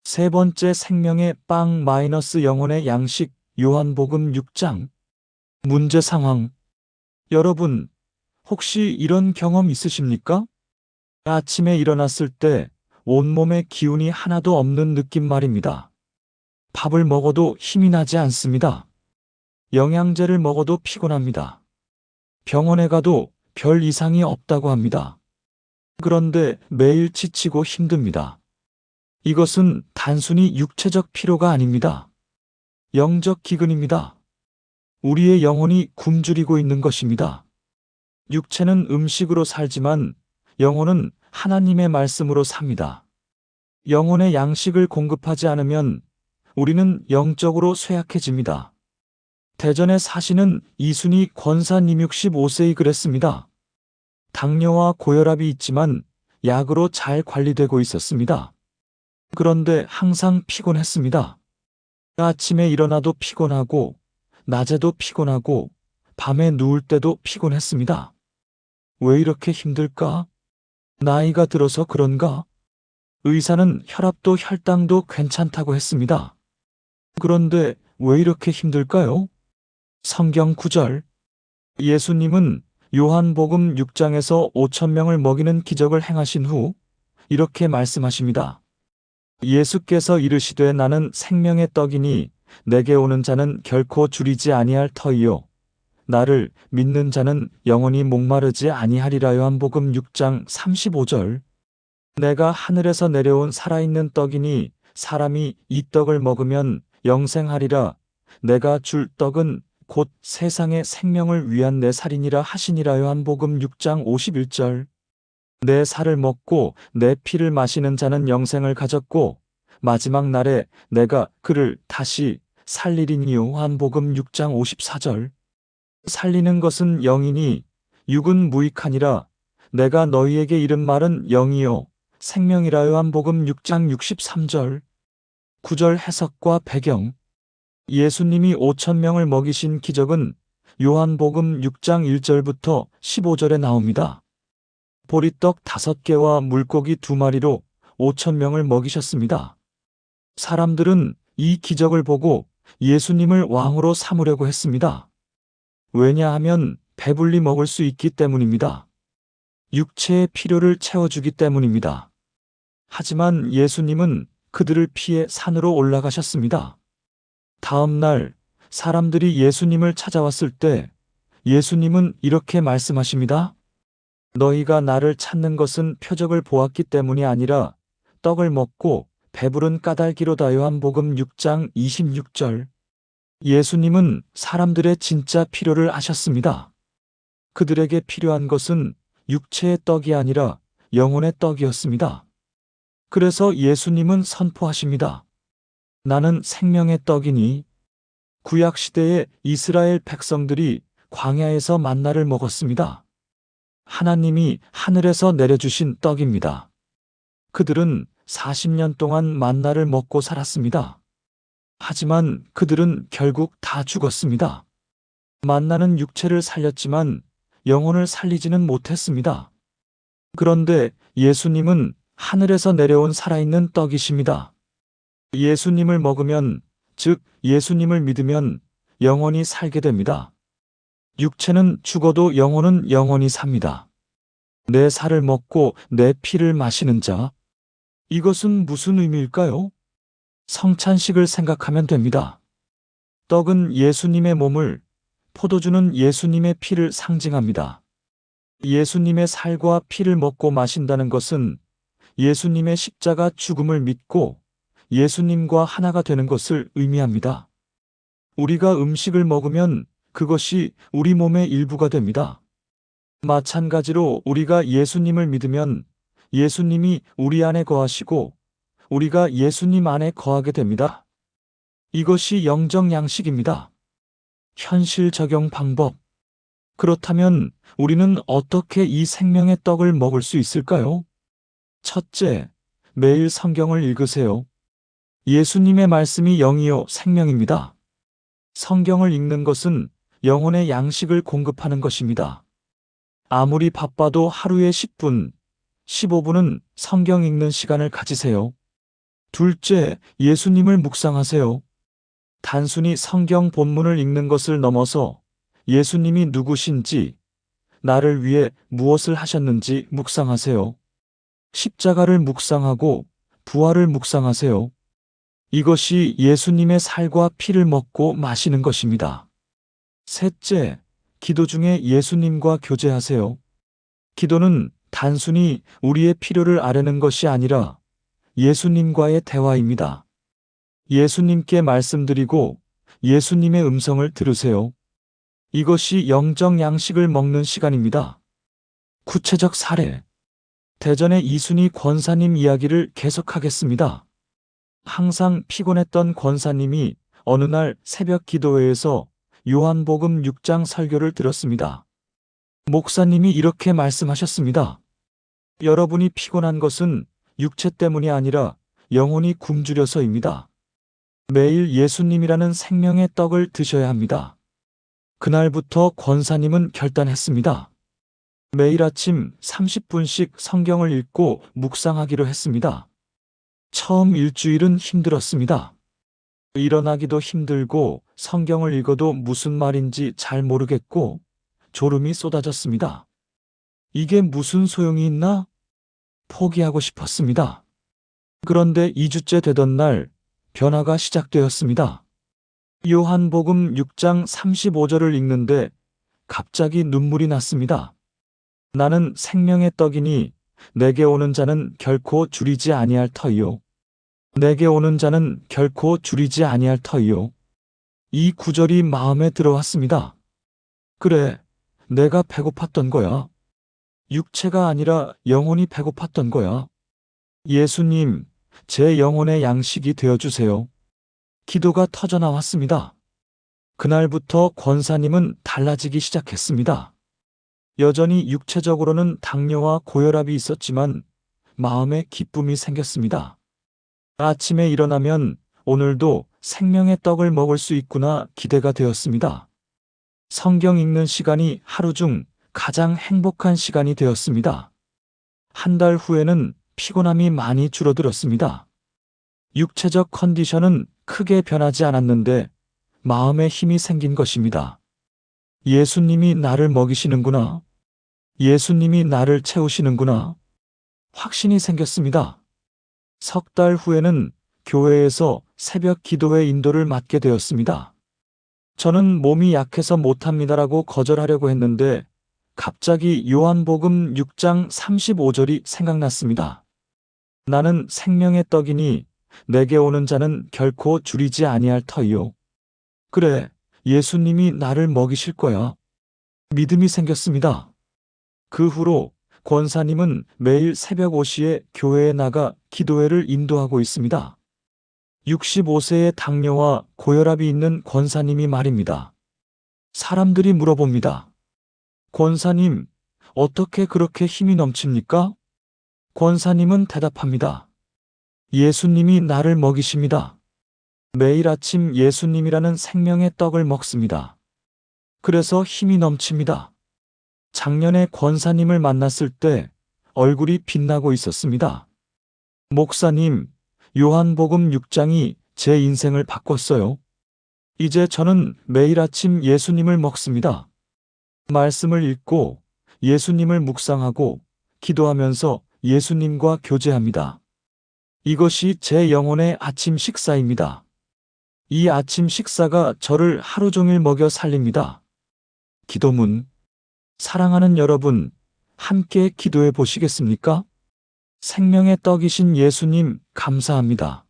세 번째 생명의 빵 영혼의 양식. 요한복음 6장. 문제 상황. 여러분, 혹시 이런 경험 있으십니까? 아침에 일어났을 때 온몸에 기운이 하나도 없는 느낌 말입니다. 밥을 먹어도 힘이 나지 않습니다. 영양제를 먹어도 피곤합니다. 병원에 가도 별 이상이 없다고 합니다. 그런데 매일 지치고 힘듭니다. 이것은 단순히 육체적 피로가 아닙니다. 영적 기근입니다. 우리의 영혼이 굶주리고 있는 것입니다. 육체는 음식으로 살지만 영혼은 하나님의 말씀으로 삽니다. 영혼의 양식을 공급하지 않으면 우리는 영적으로 쇠약해집니다. 대전에 사시는 이순희 권사님 65세이 그랬습니다. 당뇨와 고혈압이 있지만 약으로 잘 관리되고 있었습니다. 그런데 항상 피곤했습니다. 아침에 일어나도 피곤하고 낮에도 피곤하고 밤에 누울 때도 피곤했습니다. 왜 이렇게 힘들까? 나이가 들어서 그런가? 의사는 혈압도 혈당도 괜찮다고 했습니다. 그런데 왜 이렇게 힘들까요? 성경 구절. 예수님은 요한복음 6장에서 5,000명을 먹이는 기적을 행하신 후 이렇게 말씀하십니다. 예수께서 이르시되 나는 생명의 떡이니 내게 오는 자는 결코 줄이지 아니할 터이요 나를 믿는 자는 영원히 목마르지 아니하리라. 요한복음 6장 35절. 내가 하늘에서 내려온 살아있는 떡이니 사람이 이 떡을 먹으면 영생하리라. 내가 줄 떡은 곧 세상의 생명을 위한 내 살이니라 하시니라. 요한복음 6장 51절. 내 살을 먹고 내 피를 마시는 자는 영생을 가졌고 마지막 날에 내가 그를 다시 살리리니. 요한복음 6장 54절. 살리는 것은 영이니 육은 무익하니라. 내가 너희에게 이른 말은 영이요 생명이라. 요한복음 6장 63절. 구절 해석과 배경. 예수님이 5,000명을 먹이신 기적은 요한복음 6장 1절부터 15절에 나옵니다. 보리떡 5개와 물고기 2마리로 5,000명을 먹이셨습니다. 사람들은 이 기적을 보고 예수님을 왕으로 삼으려고 했습니다. 왜냐하면 배불리 먹을 수 있기 때문입니다. 육체의 필요를 채워주기 때문입니다. 하지만 예수님은 그들을 피해 산으로 올라가셨습니다. 다음 날 사람들이 예수님을 찾아왔을 때 예수님은 이렇게 말씀하십니다. 너희가 나를 찾는 것은 표적을 보았기 때문이 아니라 떡을 먹고 배부른 까닭이로다. 요한복음 6장 26절. 예수님은 사람들의 진짜 필요를 아셨습니다. 그들에게 필요한 것은 육체의 떡이 아니라 영혼의 떡이었습니다. 그래서 예수님은 선포하십니다. 나는 생명의 떡이니. 구약시대의 이스라엘 백성들이 광야에서 만나를 먹었습니다. 하나님이 하늘에서 내려주신 떡입니다. 그들은 40년 동안 만나를 먹고 살았습니다. 하지만 그들은 결국 다 죽었습니다. 만나는 육체를 살렸지만 영혼을 살리지는 못했습니다. 그런데 예수님은 하늘에서 내려온 살아있는 떡이십니다. 예수님을 먹으면, 즉 예수님을 믿으면 영원히 살게 됩니다. 육체는 죽어도 영혼은 영원히 삽니다. 내 살을 먹고 내 피를 마시는 자. 이것은 무슨 의미일까요? 성찬식을 생각하면 됩니다. 떡은 예수님의 몸을, 포도주는 예수님의 피를 상징합니다. 예수님의 살과 피를 먹고 마신다는 것은 예수님의 십자가 죽음을 믿고 예수님과 하나가 되는 것을 의미합니다. 우리가 음식을 먹으면 그것이 우리 몸의 일부가 됩니다. 마찬가지로 우리가 예수님을 믿으면 예수님이 우리 안에 거하시고 우리가 예수님 안에 거하게 됩니다. 이것이 영적 양식입니다. 현실 적용 방법. 그렇다면 우리는 어떻게 이 생명의 떡을 먹을 수 있을까요? 첫째, 매일 성경을 읽으세요. 예수님의 말씀이 영이요 생명입니다. 성경을 읽는 것은 영혼의 양식을 공급하는 것입니다. 아무리 바빠도 하루에 10분, 15분은 성경 읽는 시간을 가지세요. 둘째, 예수님을 묵상하세요. 단순히 성경 본문을 읽는 것을 넘어서 예수님이 누구신지, 나를 위해 무엇을 하셨는지 묵상하세요. 십자가를 묵상하고 부활을 묵상하세요. 이것이 예수님의 살과 피를 먹고 마시는 것입니다. 셋째, 기도 중에 예수님과 교제하세요. 기도는 단순히 우리의 필요를 아뢰는 것이 아니라 예수님과의 대화입니다. 예수님께 말씀드리고 예수님의 음성을 들으세요. 이것이 영적 양식을 먹는 시간입니다. 구체적 사례. 대전의 이순희 권사님 이야기를 계속하겠습니다. 항상 피곤했던 권사님이 어느 날 새벽 기도회에서 요한복음 6장 설교를 들었습니다. 목사님이 이렇게 말씀하셨습니다. 여러분이 피곤한 것은 육체 때문이 아니라 영혼이 굶주려서입니다. 매일 예수님이라는 생명의 떡을 드셔야 합니다. 그날부터 권사님은 결단했습니다. 매일 아침 30분씩 성경을 읽고 묵상하기로 했습니다. 처음 일주일은 힘들었습니다. 일어나기도 힘들고 성경을 읽어도 무슨 말인지 잘 모르겠고 졸음이 쏟아졌습니다. 이게 무슨 소용이 있나? 포기하고 싶었습니다. 그런데 2주째 되던 날 변화가 시작되었습니다. 요한복음 6장 35절을 읽는데 갑자기 눈물이 났습니다. 나는 생명의 떡이니 내게 오는 자는 결코 줄이지 아니할 터이요. 내게 오는 자는 결코 줄이지 아니할 터이요. 이 구절이 마음에 들어왔습니다. 그래, 내가 배고팠던 거야. 육체가 아니라 영혼이 배고팠던 거야. 예수님, 제 영혼의 양식이 되어주세요. 기도가 터져나왔습니다. 그날부터 권사님은 달라지기 시작했습니다. 여전히 육체적으로는 당뇨와 고혈압이 있었지만 마음에 기쁨이 생겼습니다. 아침에 일어나면 오늘도 생명의 떡을 먹을 수 있구나 기대가 되었습니다. 성경 읽는 시간이 하루 중 가장 행복한 시간이 되었습니다. 한 달 후에는 피곤함이 많이 줄어들었습니다. 육체적 컨디션은 크게 변하지 않았는데 마음에 힘이 생긴 것입니다. 예수님이 나를 먹이시는구나. 예수님이 나를 채우시는구나. 확신이 생겼습니다. 석 달 후에는 교회에서 새벽 기도회 인도를 맡게 되었습니다. 저는 몸이 약해서 못합니다라고 거절하려고 했는데 갑자기 요한복음 6장 35절이 생각났습니다. 나는 생명의 떡이니 내게 오는 자는 결코 줄이지 아니할 터이요. 그래, 예수님이 나를 먹이실 거야. 믿음이 생겼습니다. 그 후로 권사님은 매일 새벽 5시에 교회에 나가 기도회를 인도하고 있습니다. 65세의 당뇨와 고혈압이 있는 권사님이 말입니다. 사람들이 물어봅니다. 권사님, 어떻게 그렇게 힘이 넘칩니까? 권사님은 대답합니다. 예수님이 나를 먹이십니다. 매일 아침 예수님이라는 생명의 떡을 먹습니다. 그래서 힘이 넘칩니다. 작년에 권사님을 만났을 때 얼굴이 빛나고 있었습니다. 목사님, 요한복음 6장이 제 인생을 바꿨어요. 이제 저는 매일 아침 예수님을 먹습니다. 말씀을 읽고 예수님을 묵상하고 기도하면서 예수님과 교제합니다. 이것이 제 영혼의 아침 식사입니다. 이 아침 식사가 저를 하루 종일 먹여 살립니다. 기도문. 사랑하는 여러분, 함께 기도해 보시겠습니까? 생명의 떡이신 예수님, 감사합니다.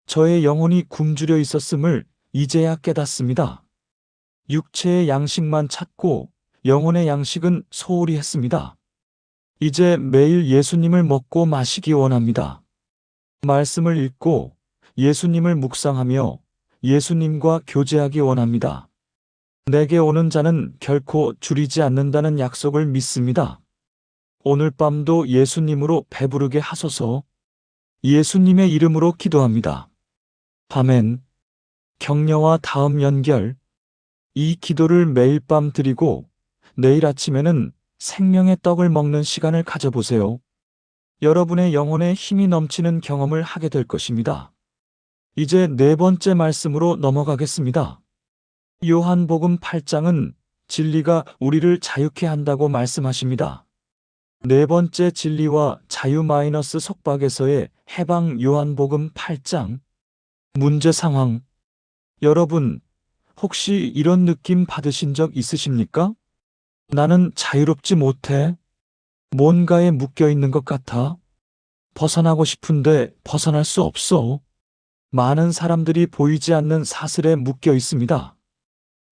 저의 영혼이 굶주려 있었음을 이제야 깨닫습니다. 육체의 양식만 찾고 영혼의 양식은 소홀히 했습니다. 이제 매일 예수님을 먹고 마시기 원합니다. 말씀을 읽고 예수님을 묵상하며 예수님과 교제하기 원합니다. 내게 오는 자는 결코 줄이지 않는다는 약속을 믿습니다. 오늘 밤도 예수님으로 배부르게 하소서. 예수님의 이름으로 기도합니다. 아멘. 격려와 다음 연결. 이 기도를 매일 밤 드리고 내일 아침에는 생명의 떡을 먹는 시간을 가져보세요. 여러분의 영혼에 힘이 넘치는 경험을 하게 될 것입니다. 이제 네 번째 말씀으로 넘어가겠습니다. 요한복음 8장은 진리가 우리를 자유케 한다고 말씀하십니다. 네 번째 진리와 자유 마이너스 속박에서의 해방 요한복음 8장. 문제 상황. 여러분, 혹시 이런 느낌 받으신 적 있으십니까? 나는 자유롭지 못해. 뭔가에 묶여 있는 것 같아. 벗어나고 싶은데 벗어날 수 없어. 많은 사람들이 보이지 않는 사슬에 묶여 있습니다.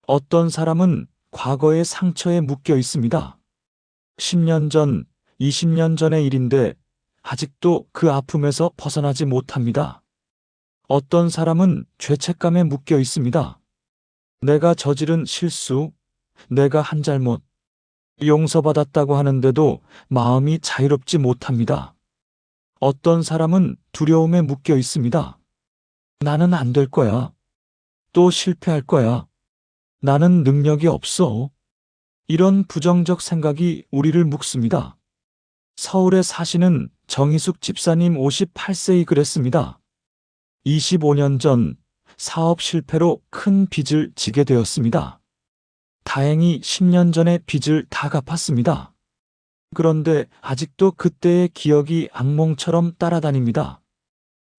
어떤 사람은 과거의 상처에 묶여 있습니다. 10년 전, 20년 전의 일인데 아직도 그 아픔에서 벗어나지 못합니다. 어떤 사람은 죄책감에 묶여 있습니다. 내가 저지른 실수, 내가 한 잘못, 용서받았다고 하는데도 마음이 자유롭지 못합니다. 어떤 사람은 두려움에 묶여 있습니다. 나는 안 될 거야. 또 실패할 거야. 나는 능력이 없어. 이런 부정적 생각이 우리를 묶습니다. 서울에 사시는 정희숙 집사님 58세이 그랬습니다. 25년 전 사업 실패로 큰 빚을 지게 되었습니다. 다행히 10년 전에 빚을 다 갚았습니다. 그런데 아직도 그때의 기억이 악몽처럼 따라다닙니다.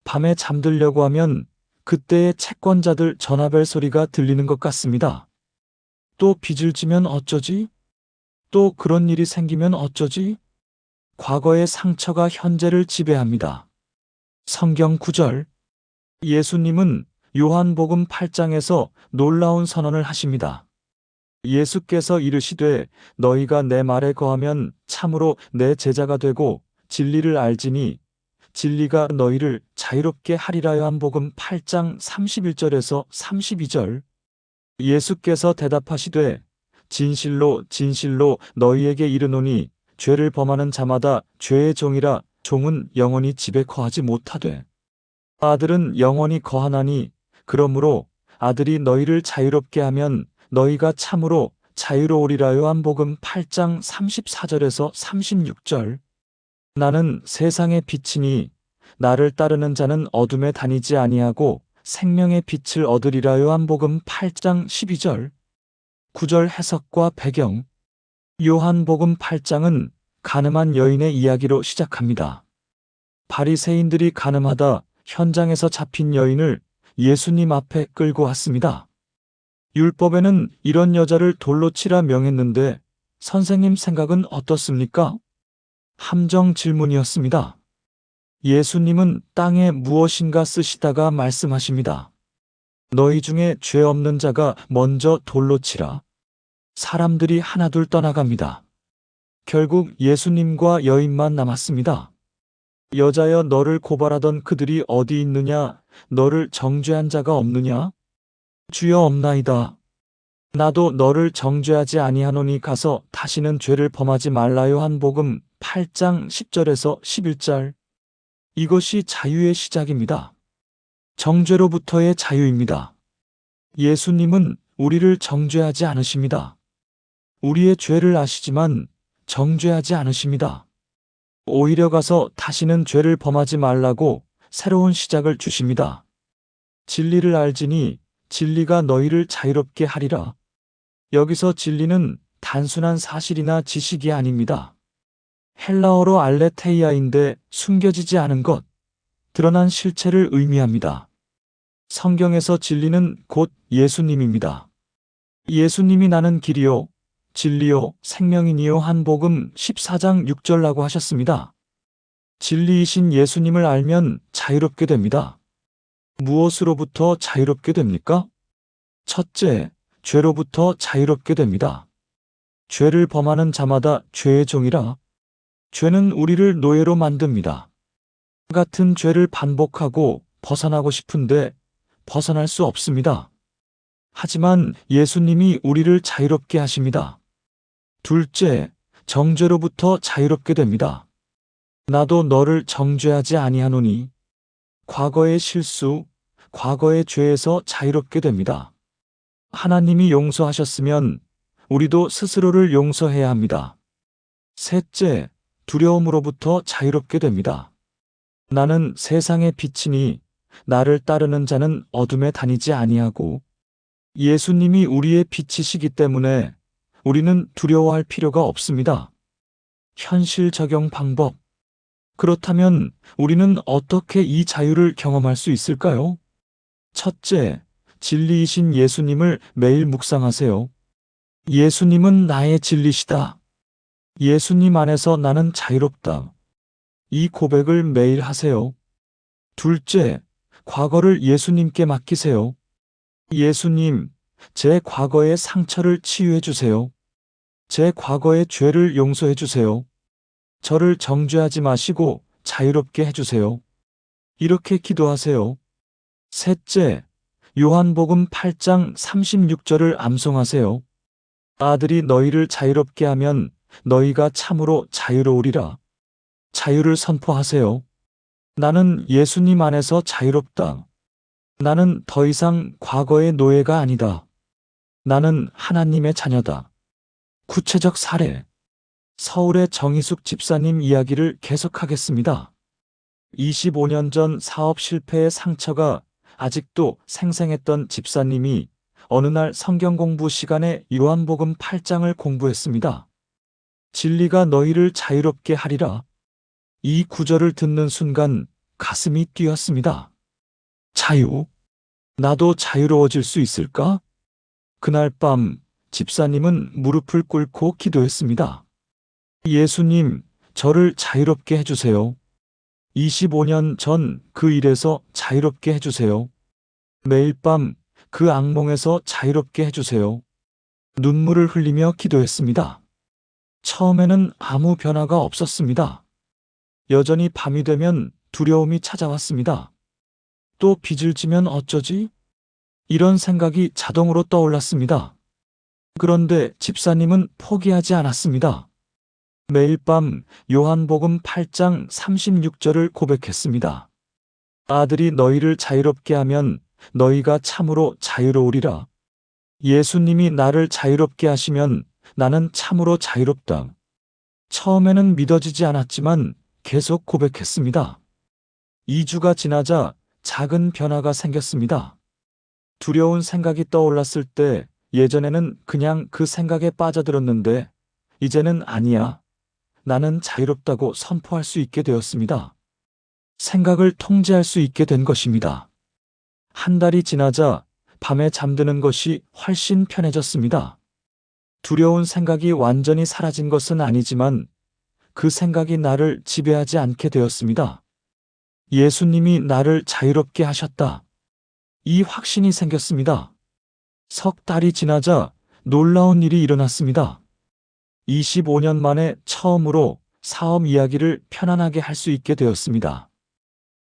밤에 잠들려고 하면 그때의 채권자들 전화벨 소리가 들리는 것 같습니다. 또 빚을 지면 어쩌지? 또 그런 일이 생기면 어쩌지? 과거의 상처가 현재를 지배합니다. 성경 구절. 예수님은 요한복음 8장에서 놀라운 선언을 하십니다. 예수께서 이르시되 너희가 내 말에 거하면 참으로 내 제자가 되고 진리를 알지니 진리가 너희를 자유롭게 하리라. 요한복음 8장 31절에서 32절. 예수께서 대답하시되 진실로 진실로 너희에게 이르노니 죄를 범하는 자마다 죄의 종이라. 종은 영원히 집에 거하지 못하되 아들은 영원히 거하나니 그러므로 아들이 너희를 자유롭게 하면 너희가 참으로 자유로우리라. 요한복음 8장 34절에서 36절. 나는 세상의 빛이니 나를 따르는 자는 어둠에 다니지 아니하고 생명의 빛을 얻으리라. 요한복음 8장 12절. 9절 해석과 배경. 요한복음 8장은 간음한 여인의 이야기로 시작합니다. 바리새인들이 간음하다 현장에서 잡힌 여인을 예수님 앞에 끌고 왔습니다. 율법에는 이런 여자를 돌로 치라 명했는데 선생님 생각은 어떻습니까? 함정 질문이었습니다. 예수님은 땅에 무엇인가 쓰시다가 말씀하십니다. 너희 중에 죄 없는 자가 먼저 돌로 치라. 사람들이 하나둘 떠나갑니다. 결국 예수님과 여인만 남았습니다. 여자여, 너를 고발하던 그들이 어디 있느냐? 너를 정죄한 자가 없느냐? 주여, 없나이다. 나도 너를 정죄하지 아니하노니 가서 다시는 죄를 범하지 말라. 요한복음 8장 10절에서 11절. 이것이 자유의 시작입니다. 정죄로부터의 자유입니다. 예수님은 우리를 정죄하지 않으십니다. 우리의 죄를 아시지만 정죄하지 않으십니다. 오히려 가서 다시는 죄를 범하지 말라고 새로운 시작을 주십니다. 진리를 알지니 진리가 너희를 자유롭게 하리라. 여기서 진리는 단순한 사실이나 지식이 아닙니다. 헬라어로 알레테이아인데 숨겨지지 않은 것, 드러난 실체를 의미합니다. 성경에서 진리는 곧 예수님입니다. 예수님이 나는 길이요, 진리요, 생명이니요. 요한복음 14장 6절라고 하셨습니다. 진리이신 예수님을 알면 자유롭게 됩니다. 무엇으로부터 자유롭게 됩니까? 첫째, 죄로부터 자유롭게 됩니다. 죄를 범하는 자마다 죄의 종이라. 죄는 우리를 노예로 만듭니다. 같은 죄를 반복하고 벗어나고 싶은데 벗어날 수 없습니다. 하지만 예수님이 우리를 자유롭게 하십니다. 둘째, 정죄로부터 자유롭게 됩니다. 나도 너를 정죄하지 아니하노니. 과거의 실수, 과거의 죄에서 자유롭게 됩니다. 하나님이 용서하셨으면 우리도 스스로를 용서해야 합니다. 셋째, 두려움으로부터 자유롭게 됩니다. 나는 세상의 빛이니 나를 따르는 자는 어둠에 다니지 아니하고. 예수님이 우리의 빛이시기 때문에 우리는 두려워할 필요가 없습니다. 현실 적용 방법. 그렇다면 우리는 어떻게 이 자유를 경험할 수 있을까요? 첫째, 진리이신 예수님을 매일 묵상하세요. 예수님은 나의 진리시다. 예수님 안에서 나는 자유롭다. 이 고백을 매일 하세요. 둘째, 과거를 예수님께 맡기세요. 예수님, 제 과거의 상처를 치유해 주세요. 제 과거의 죄를 용서해 주세요. 저를 정죄하지 마시고 자유롭게 해주세요. 이렇게 기도하세요. 셋째, 요한복음 8장 36절을 암송하세요. 아들이 너희를 자유롭게 하면 너희가 참으로 자유로우리라. 자유를 선포하세요. 나는 예수님 안에서 자유롭다. 나는 더 이상 과거의 노예가 아니다. 나는 하나님의 자녀다. 구체적 사례. 서울의 정희숙 집사님 이야기를 계속하겠습니다. 25년 전 사업 실패의 상처가 아직도 생생했던 집사님이 어느 날 성경 공부 시간에 요한복음 8장을 공부했습니다. 진리가 너희를 자유롭게 하리라. 이 구절을 듣는 순간 가슴이 뛰었습니다. 자유? 나도 자유로워질 수 있을까? 그날 밤 집사님은 무릎을 꿇고 기도했습니다. 예수님, 저를 자유롭게 해주세요. 25년 전 그 일에서 자유롭게 해주세요. 매일 밤 그 악몽에서 자유롭게 해주세요. 눈물을 흘리며 기도했습니다. 처음에는 아무 변화가 없었습니다. 여전히 밤이 되면 두려움이 찾아왔습니다. 또 빚을 지면 어쩌지? 이런 생각이 자동으로 떠올랐습니다. 그런데 집사님은 포기하지 않았습니다. 매일 밤 요한복음 8장 36절을 고백했습니다. 아들이 너희를 자유롭게 하면 너희가 참으로 자유로우리라. 예수님이 나를 자유롭게 하시면 나는 참으로 자유롭다. 처음에는 믿어지지 않았지만 계속 고백했습니다. 2주가 지나자 작은 변화가 생겼습니다. 두려운 생각이 떠올랐을 때 예전에는 그냥 그 생각에 빠져들었는데 이제는 아니야. 나는 자유롭다고 선포할 수 있게 되었습니다. 생각을 통제할 수 있게 된 것입니다. 한 달이 지나자 밤에 잠드는 것이 훨씬 편해졌습니다. 두려운 생각이 완전히 사라진 것은 아니지만 그 생각이 나를 지배하지 않게 되었습니다. 예수님이 나를 자유롭게 하셨다. 이 확신이 생겼습니다. 석 달이 지나자 놀라운 일이 일어났습니다. 25년 만에 처음으로 사업 이야기를 편안하게 할 수 있게 되었습니다.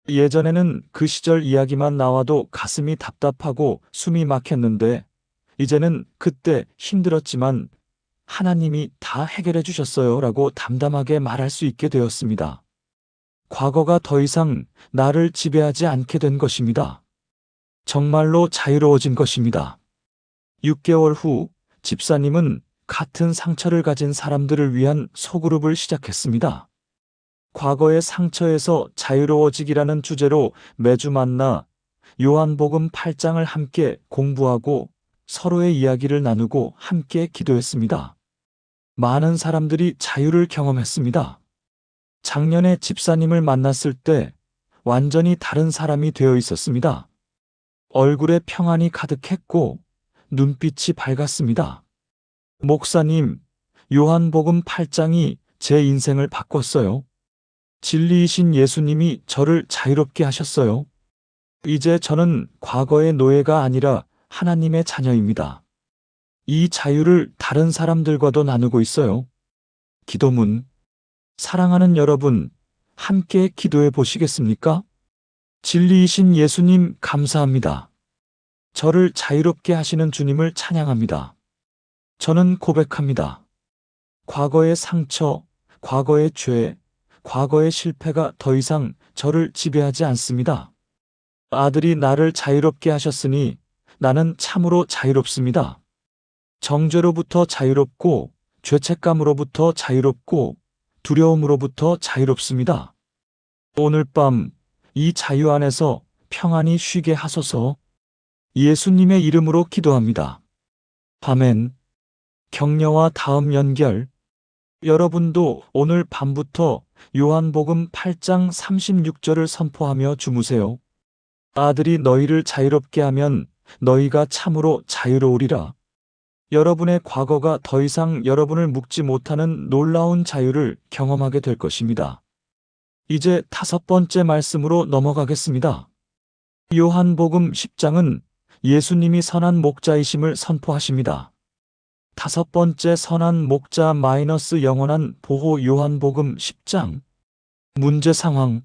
예전에는 그 시절 이야기만 나와도 가슴이 답답하고 숨이 막혔는데 이제는 그때 힘들었지만 하나님이 다 해결해 주셨어요 라고 담담하게 말할 수 있게 되었습니다. 과거가 더 이상 나를 지배하지 않게 된 것입니다. 정말로 자유로워진 것입니다. 6개월 후 집사님은 같은 상처를 가진 사람들을 위한 소그룹을 시작했습니다. 과거의 상처에서 자유로워지기라는 주제로 매주 만나 요한복음 8장을 함께 공부하고 서로의 이야기를 나누고 함께 기도했습니다. 많은 사람들이 자유를 경험했습니다. 작년에 집사님을 만났을 때 완전히 다른 사람이 되어 있었습니다. 얼굴에 평안이 가득했고 눈빛이 밝았습니다. 목사님, 요한복음 8장이 제 인생을 바꿨어요. 진리이신 예수님이 저를 자유롭게 하셨어요. 이제 저는 과거의 노예가 아니라 하나님의 자녀입니다. 이 자유를 다른 사람들과도 나누고 있어요. 기도문. 사랑하는 여러분, 함께 기도해 보시겠습니까? 진리이신 예수님 감사합니다. 저를 자유롭게 하시는 주님을 찬양합니다. 저는 고백합니다. 과거의 상처, 과거의 죄, 과거의 실패가 더 이상 저를 지배하지 않습니다. 아들이 나를 자유롭게 하셨으니 나는 참으로 자유롭습니다. 정죄로부터 자유롭고 죄책감으로부터 자유롭고 두려움으로부터 자유롭습니다. 오늘 밤 이 자유 안에서 평안히 쉬게 하소서. 예수님의 이름으로 기도합니다. 아멘. 격려와 다음 연결. 여러분도 오늘 밤부터 요한복음 8장 36절을 선포하며 주무세요. 아들이 너희를 자유롭게 하면 너희가 참으로 자유로우리라. 여러분의 과거가 더 이상 여러분을 묶지 못하는 놀라운 자유를 경험하게 될 것입니다. 이제 5번째 말씀으로 넘어가겠습니다. 요한복음 10장은 예수님이 선한 목자이심을 선포하십니다. 5번째 선한 목자 영원한 보호 요한복음 10장. 문제 상황.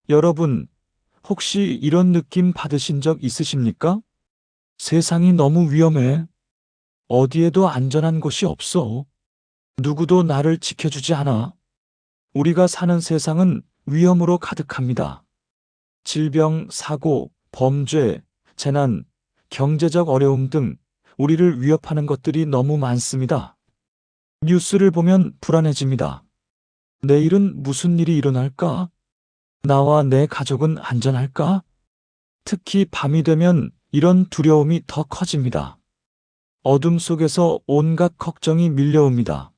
여러분, 혹시 이런 느낌 받으신 적 있으십니까? 세상이 너무 위험해. 어디에도 안전한 곳이 없어. 누구도 나를 지켜주지 않아. 우리가 사는 세상은 위험으로 가득합니다. 질병, 사고, 범죄, 재난, 경제적 어려움 등 우리를 위협하는 것들이 너무 많습니다. 뉴스를 보면 불안해집니다. 내일은 무슨 일이 일어날까? 나와 내 가족은 안전할까? 특히 밤이 되면 이런 두려움이 더 커집니다. 어둠 속에서 온갖 걱정이 밀려옵니다.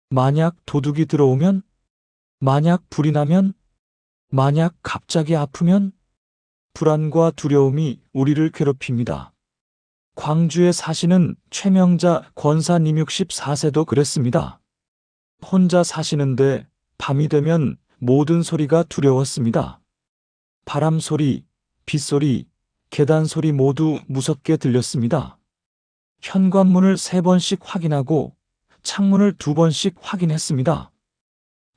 만약 도둑이 들어오면? 만약 불이 나면? 만약 갑자기 아프면? 불안과 두려움이 우리를 괴롭힙니다. 광주에 사시는 최명자 권사님 64세도 그랬습니다. 혼자 사시는데 밤이 되면 모든 소리가 두려웠습니다. 바람 소리, 빗소리, 계단 소리 모두 무섭게 들렸습니다. 현관문을 3번씩 확인하고 창문을 2번씩 확인했습니다.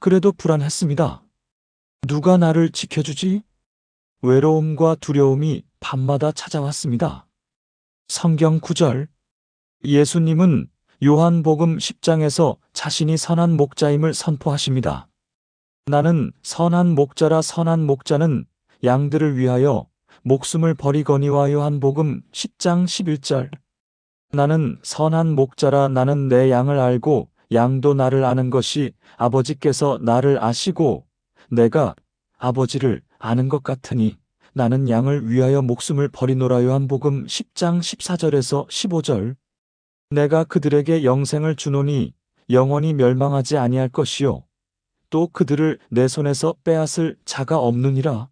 그래도 불안했습니다. 누가 나를 지켜주지? 외로움과 두려움이 밤마다 찾아왔습니다. 성경 구절. 예수님은 요한복음 10장에서 자신이 선한 목자임을 선포하십니다. 나는 선한 목자라. 선한 목자는 양들을 위하여 목숨을 버리거니와. 요한복음 10장 11절. 나는 선한 목자라. 나는 내 양을 알고 양도 나를 아는 것이 아버지께서 나를 아시고 내가 아버지를 아는 것 같으니 나는 양을 위하여 목숨을 버리노라. 요한복음 10장 14절에서 15절. 내가 그들에게 영생을 주노니 영원히 멸망하지 아니할 것이요 또 그들을 내 손에서 빼앗을 자가 없느니라.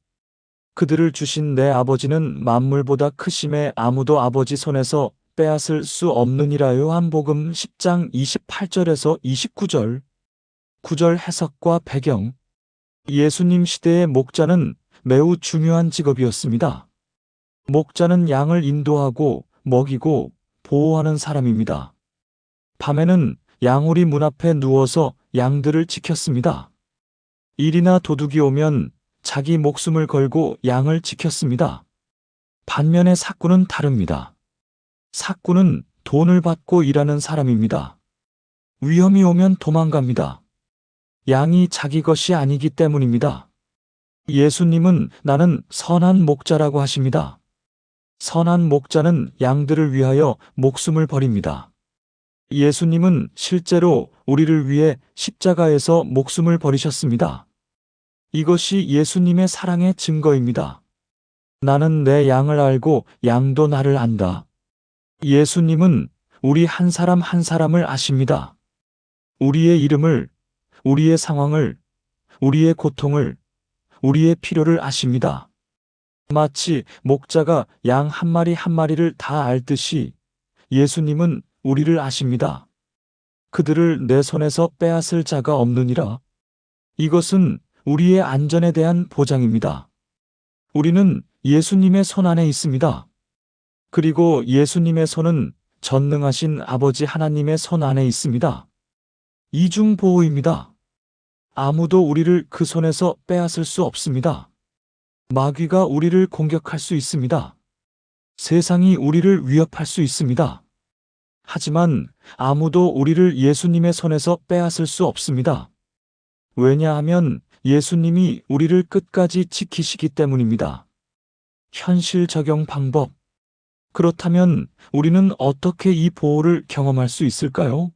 그들을 주신 내 아버지는 만물보다 크심에 아무도 아버지 손에서 빼앗을 수 없느니라. 요한복음 10장 28절에서 29절. 9절 해석과 배경. 예수님 시대의 목자는 매우 중요한 직업이었습니다. 목자는 양을 인도하고 먹이고 보호하는 사람입니다. 밤에는 양우리 문 앞에 누워서 양들을 지켰습니다. 일이나 도둑이 오면 자기 목숨을 걸고 양을 지켰습니다. 반면에 사꾼은 다릅니다. 사꾼은 돈을 받고 일하는 사람입니다. 위험이 오면 도망갑니다. 양이 자기 것이 아니기 때문입니다. 예수님은 나는 선한 목자라고 하십니다. 선한 목자는 양들을 위하여 목숨을 버립니다. 예수님은 실제로 우리를 위해 십자가에서 목숨을 버리셨습니다. 이것이 예수님의 사랑의 증거입니다. 나는 내 양을 알고 양도 나를 안다. 예수님은 우리 한 사람 한 사람을 아십니다. 우리의 이름을, 우리의 상황을, 우리의 고통을, 우리의 필요를 아십니다. 마치 목자가 양 한 마리 한 마리를 다 알듯이 예수님은 우리를 아십니다. 그들을 내 손에서 빼앗을 자가 없느니라. 이것은 우리의 안전에 대한 보장입니다. 우리는 예수님의 손 안에 있습니다. 그리고 예수님의 손은 전능하신 아버지 하나님의 손 안에 있습니다. 이중 보호입니다. 아무도 우리를 그 손에서 빼앗을 수 없습니다. 마귀가 우리를 공격할 수 있습니다. 세상이 우리를 위협할 수 있습니다. 하지만 아무도 우리를 예수님의 손에서 빼앗을 수 없습니다. 왜냐하면 예수님이 우리를 끝까지 지키시기 때문입니다. 현실 적용 방법. 그렇다면 우리는 어떻게 이 보호를 경험할 수 있을까요?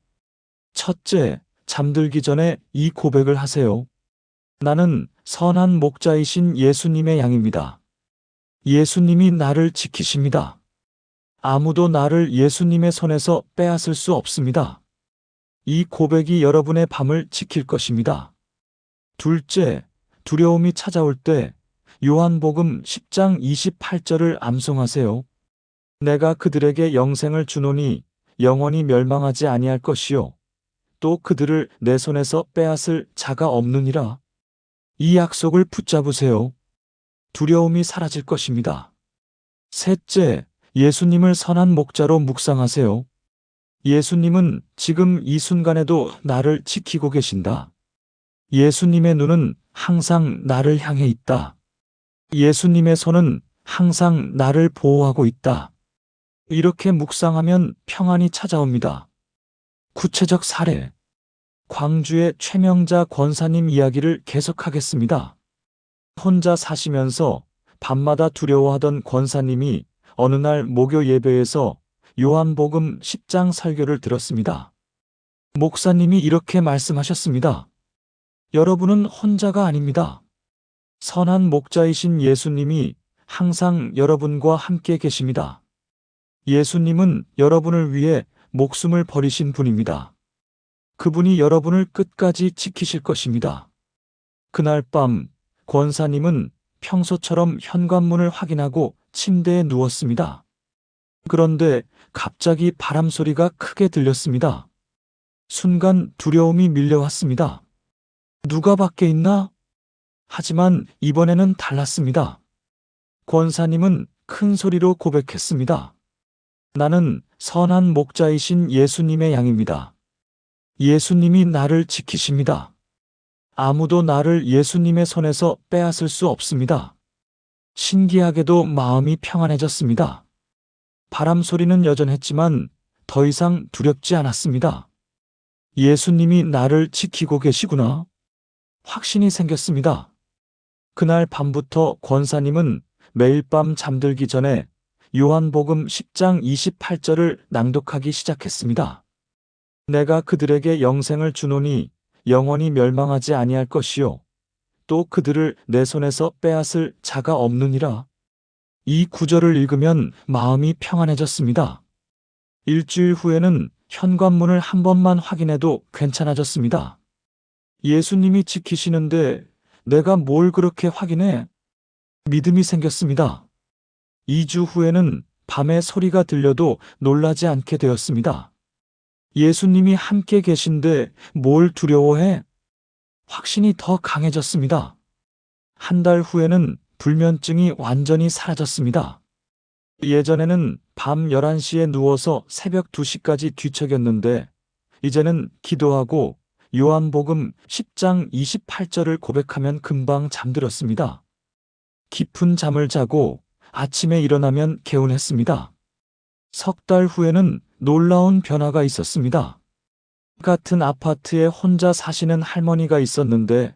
첫째, 잠들기 전에 이 고백을 하세요. 나는 선한 목자이신 예수님의 양입니다. 예수님이 나를 지키십니다. 아무도 나를 예수님의 손에서 빼앗을 수 없습니다. 이 고백이 여러분의 밤을 지킬 것입니다. 둘째, 두려움이 찾아올 때 요한복음 10장 28절을 암송하세요. 내가 그들에게 영생을 주노니 영원히 멸망하지 아니할 것이요 또 그들을 내 손에서 빼앗을 자가 없느니라. 이 약속을 붙잡으세요. 두려움이 사라질 것입니다. 셋째, 예수님을 선한 목자로 묵상하세요. 예수님은 지금 이 순간에도 나를 지키고 계신다. 예수님의 눈은 항상 나를 향해 있다. 예수님의 손은 항상 나를 보호하고 있다. 이렇게 묵상하면 평안이 찾아옵니다. 구체적 사례. 광주의 최명자 권사님 이야기를 계속하겠습니다. 혼자 사시면서 밤마다 두려워하던 권사님이 어느 날 목요 예배에서 요한복음 10장 설교를 들었습니다. 목사님이 이렇게 말씀하셨습니다. 여러분은 혼자가 아닙니다. 선한 목자이신 예수님이 항상 여러분과 함께 계십니다. 예수님은 여러분을 위해 목숨을 버리신 분입니다. 그분이 여러분을 끝까지 지키실 것입니다. 그날 밤 권사님은 평소처럼 현관문을 확인하고 침대에 누웠습니다. 그런데 갑자기 바람 소리가 크게 들렸습니다. 순간 두려움이 밀려왔습니다. 누가 밖에 있나? 하지만 이번에는 달랐습니다. 권사님은 큰 소리로 고백했습니다. 나는 선한 목자이신 예수님의 양입니다. 예수님이 나를 지키십니다. 아무도 나를 예수님의 손에서 빼앗을 수 없습니다. 신기하게도 마음이 평안해졌습니다. 바람 소리는 여전했지만 더 이상 두렵지 않았습니다. 예수님이 나를 지키고 계시구나. 확신이 생겼습니다. 그날 밤부터 권사님은 매일 밤 잠들기 전에 요한복음 10장 28절을 낭독하기 시작했습니다. 내가 그들에게 영생을 주노니 영원히 멸망하지 아니할 것이요 또 그들을 내 손에서 빼앗을 자가 없느니라. 이 구절을 읽으면 마음이 평안해졌습니다. 일주일 후에는 현관문을 한 번만 확인해도 괜찮아졌습니다. 예수님이 지키시는데 내가 뭘 그렇게 확인해? 믿음이 생겼습니다. 2주 후에는 밤에 소리가 들려도 놀라지 않게 되었습니다. 예수님이 함께 계신데 뭘 두려워해? 확신이 더 강해졌습니다. 한 달 후에는 불면증이 완전히 사라졌습니다. 예전에는 밤 11시에 누워서 새벽 2시까지 뒤척였는데 이제는 기도하고 요한복음 10장 28절을 고백하면 금방 잠들었습니다. 깊은 잠을 자고 아침에 일어나면 개운했습니다. 석 달 후에는 놀라운 변화가 있었습니다. 같은 아파트에 혼자 사시는 할머니가 있었는데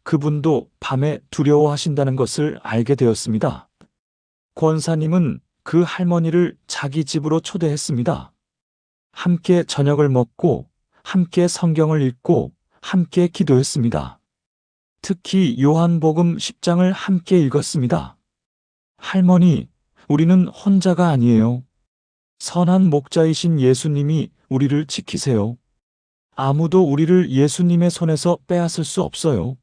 그분도 밤에 두려워하신다는 것을 알게 되었습니다. 권사님은 그 할머니를 자기 집으로 초대했습니다. 함께 저녁을 먹고 함께 성경을 읽고 함께 기도했습니다. 특히 요한복음 10장을 함께 읽었습니다. 할머니, 우리는 혼자가 아니에요. 선한 목자이신 예수님이 우리를 지키세요. 아무도 우리를 예수님의 손에서 빼앗을 수 없어요.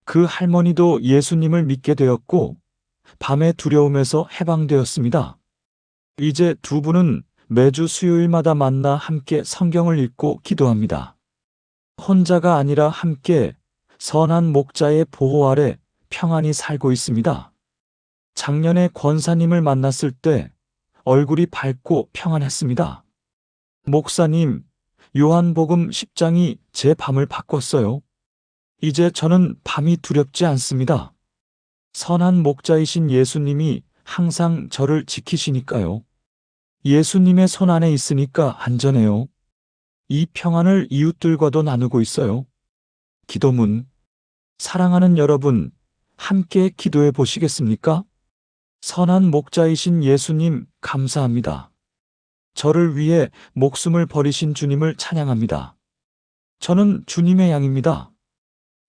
그 할머니도 예수님을 믿게 되었고 밤의 두려움에서 해방되었습니다. 이제 두 분은 매주 수요일마다 만나 함께 성경을 읽고 기도합니다. 혼자가 아니라 함께 선한 목자의 보호 아래 평안히 살고 있습니다. 작년에 권사님을 만났을 때 얼굴이 밝고 평안했습니다. 목사님, 요한복음 10장이 제 밤을 바꿨어요. 이제 저는 밤이 두렵지 않습니다. 선한 목자이신 예수님이 항상 저를 지키시니까요. 예수님의 손 안에 있으니까 안전해요. 이 평안을 이웃들과도 나누고 있어요. 기도문. 사랑하는 여러분, 함께 기도해 보시겠습니까? 선한 목자이신 예수님, 감사합니다. 저를 위해 목숨을 버리신 주님을 찬양합니다. 저는 주님의 양입니다.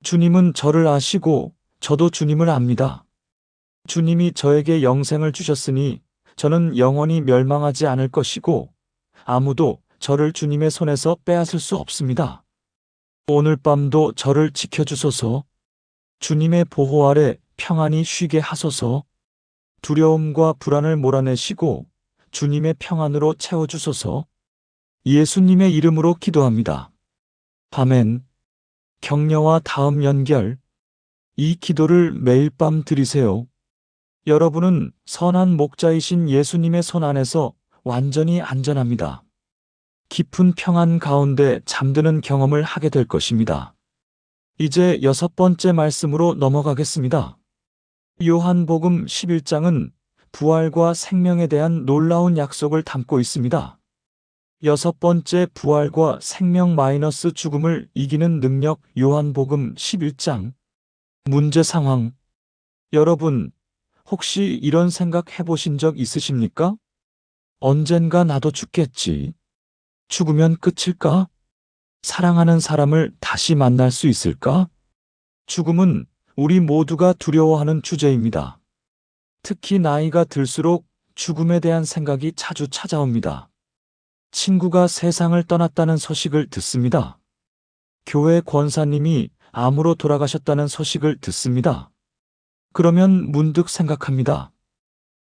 주님은 저를 아시고 저도 주님을 압니다. 주님이 저에게 영생을 주셨으니 저는 영원히 멸망하지 않을 것이고 아무도 저를 주님의 손에서 빼앗을 수 없습니다. 오늘 밤도 저를 지켜주소서. 주님의 보호 아래 평안히 쉬게 하소서. 두려움과 불안을 몰아내시고 주님의 평안으로 채워주소서. 예수님의 이름으로 기도합니다. 아멘. 격려와 다음 연결. 이 기도를 매일 밤 드리세요. 여러분은 선한 목자이신 예수님의 손 안에서 완전히 안전합니다. 깊은 평안 가운데 잠드는 경험을 하게 될 것입니다. 이제 6번째 말씀으로 넘어가겠습니다. 요한복음 11장은 부활과 생명에 대한 놀라운 약속을 담고 있습니다. 6번째 부활과 생명 마이너스 죽음을 이기는 능력 요한복음 11장. 문제 상황. 여러분, 혹시 이런 생각 해보신 적 있으십니까? 언젠가 나도 죽겠지. 죽으면 끝일까? 사랑하는 사람을 다시 만날 수 있을까? 죽음은 우리 모두가 두려워하는 주제입니다. 특히 나이가 들수록 죽음에 대한 생각이 자주 찾아옵니다. 친구가 세상을 떠났다는 소식을 듣습니다. 교회 권사님이 암으로 돌아가셨다는 소식을 듣습니다. 그러면 문득 생각합니다.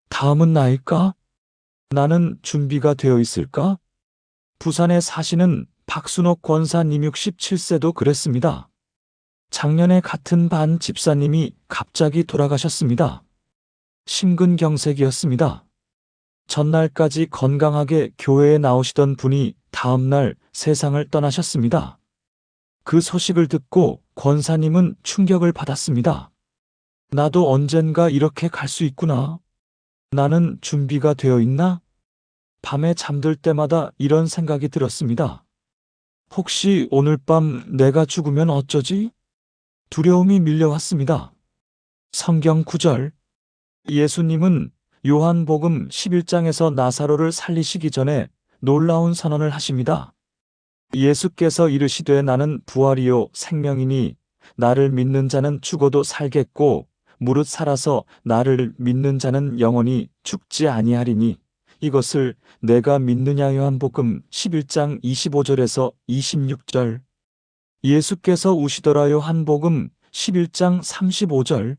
다음은 나일까? 나는 준비가 되어 있을까? 부산에 사시는 박순옥 권사님 67세도 그랬습니다. 작년에 같은 반 집사님이 갑자기 돌아가셨습니다. 심근경색이었습니다. 전날까지 건강하게 교회에 나오시던 분이 다음날 세상을 떠나셨습니다. 그 소식을 듣고 권사님은 충격을 받았습니다. 나도 언젠가 이렇게 갈 수 있구나. 나는 준비가 되어 있나? 밤에 잠들 때마다 이런 생각이 들었습니다. 혹시 오늘 밤 내가 죽으면 어쩌지? 두려움이 밀려왔습니다. 성경 구절. 예수님은 요한복음 11장에서 나사로를 살리시기 전에 놀라운 선언을 하십니다. 예수께서 이르시되 나는 부활이요 생명이니 나를 믿는 자는 죽어도 살겠고 무릇 살아서 나를 믿는 자는 영원히 죽지 아니하리니 이것을 내가 믿느냐. 요한복음 11장 25절에서 26절. 예수께서 우시더라. 요한복음 11장 35절.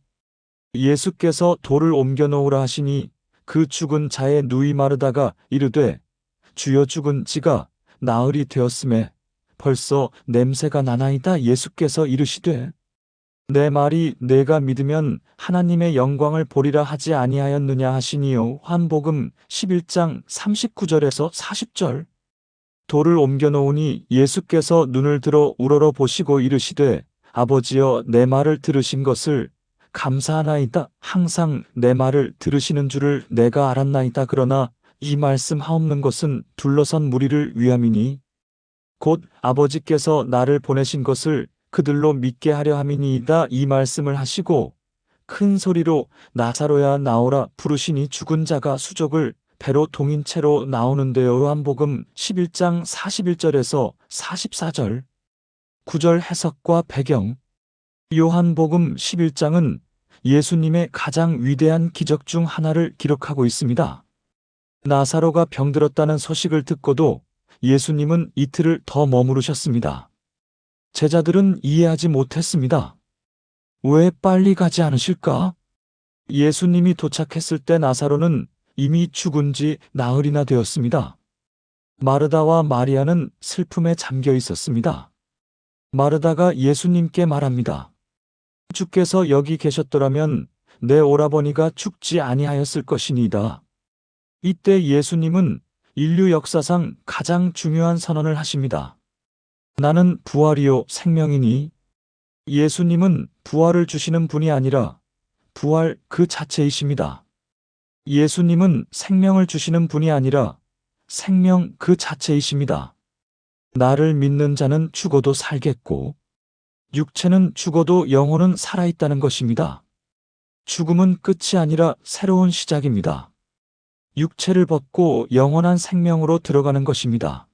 예수께서 돌을 옮겨 놓으라 하시니 그 죽은 자의 누이 마르다가 이르되 주여 죽은 지가 나흘이 되었음에 벌써 냄새가 나나이다. 예수께서 이르시되 내 말이 내가 믿으면 하나님의 영광을 보리라 하지 아니하였느냐 하시니요. 요한복음 11장 39절에서 40절. 돌을 옮겨 놓으니 예수께서 눈을 들어 우러러 보시고 이르시되 아버지여 내 말을 들으신 것을 감사하나이다. 항상 내 말을 들으시는 줄을 내가 알았나이다. 그러나 이 말씀 하옵는 것은 둘러선 무리를 위함이니 곧 아버지께서 나를 보내신 것을 그들로 믿게 하려 함이니이다. 이 말씀을 하시고 큰 소리로 나사로야 나오라 부르시니 죽은 자가 수족을 배로 동인 채로 나오는데요. 요한복음 11장 41절에서 44절. 구절 해석과 배경. 요한복음 11장은 예수님의 가장 위대한 기적 중 하나를 기록하고 있습니다. 나사로가 병들었다는 소식을 듣고도 예수님은 이틀을 더 머무르셨습니다. 제자들은 이해하지 못했습니다. 왜 빨리 가지 않으실까? 예수님이 도착했을 때 나사로는 이미 죽은 지 나흘이나 되었습니다. 마르다와 마리아는 슬픔에 잠겨 있었습니다. 마르다가 예수님께 말합니다. 주께서 여기 계셨더라면 내 오라버니가 죽지 아니하였을 것이니이다. 이때 예수님은 인류 역사상 가장 중요한 선언을 하십니다. 나는 부활이요 생명이니. 예수님은 부활을 주시는 분이 아니라 부활 그 자체이십니다. 예수님은 생명을 주시는 분이 아니라 생명 그 자체이십니다. 나를 믿는 자는 죽어도 살겠고 육체는 죽어도 영혼은 살아있다는 것입니다. 죽음은 끝이 아니라 새로운 시작입니다. 육체를 벗고 영원한 생명으로 들어가는 것입니다.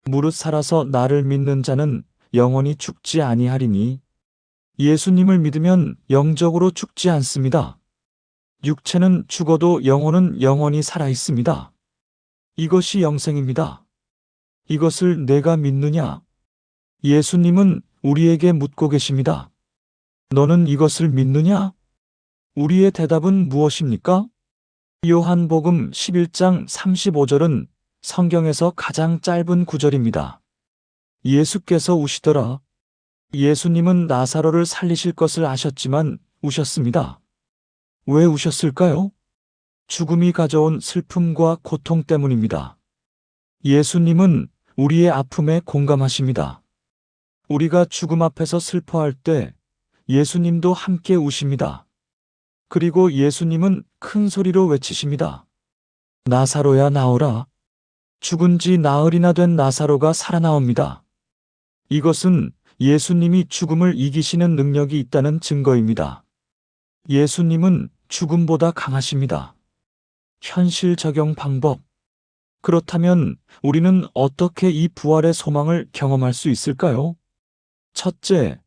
무릇 살아서 나를 믿는 자는 영원히 죽지 아니하리니 예수님을 믿으면 영적으로 죽지 않습니다. 육체는 죽어도 영혼은 영원히 살아 있습니다. 이것이 영생입니다. 이것을 내가 믿느냐? 예수님은 우리에게 묻고 계십니다. 너는 이것을 믿느냐? 우리의 대답은 무엇입니까? 요한복음 11장 35절은 성경에서 가장 짧은 구절입니다. 예수께서 우시더라. 예수님은 나사로를 살리실 것을 아셨지만 우셨습니다. 왜 우셨을까요? 죽음이 가져온 슬픔과 고통 때문입니다. 예수님은 우리의 아픔에 공감하십니다. 우리가 죽음 앞에서 슬퍼할 때 예수님도 함께 우십니다. 그리고 예수님은 큰 소리로 외치십니다. 나사로야 나오라. 죽은 지 나흘이나 된 나사로가 살아나옵니다. 이것은 예수님이 죽음을 이기시는 능력이 있다는 증거입니다. 예수님은 죽음보다 강하십니다. 현실 적용 방법. 그렇다면 우리는 어떻게 이 부활의 소망을 경험할 수 있을까요? 첫째,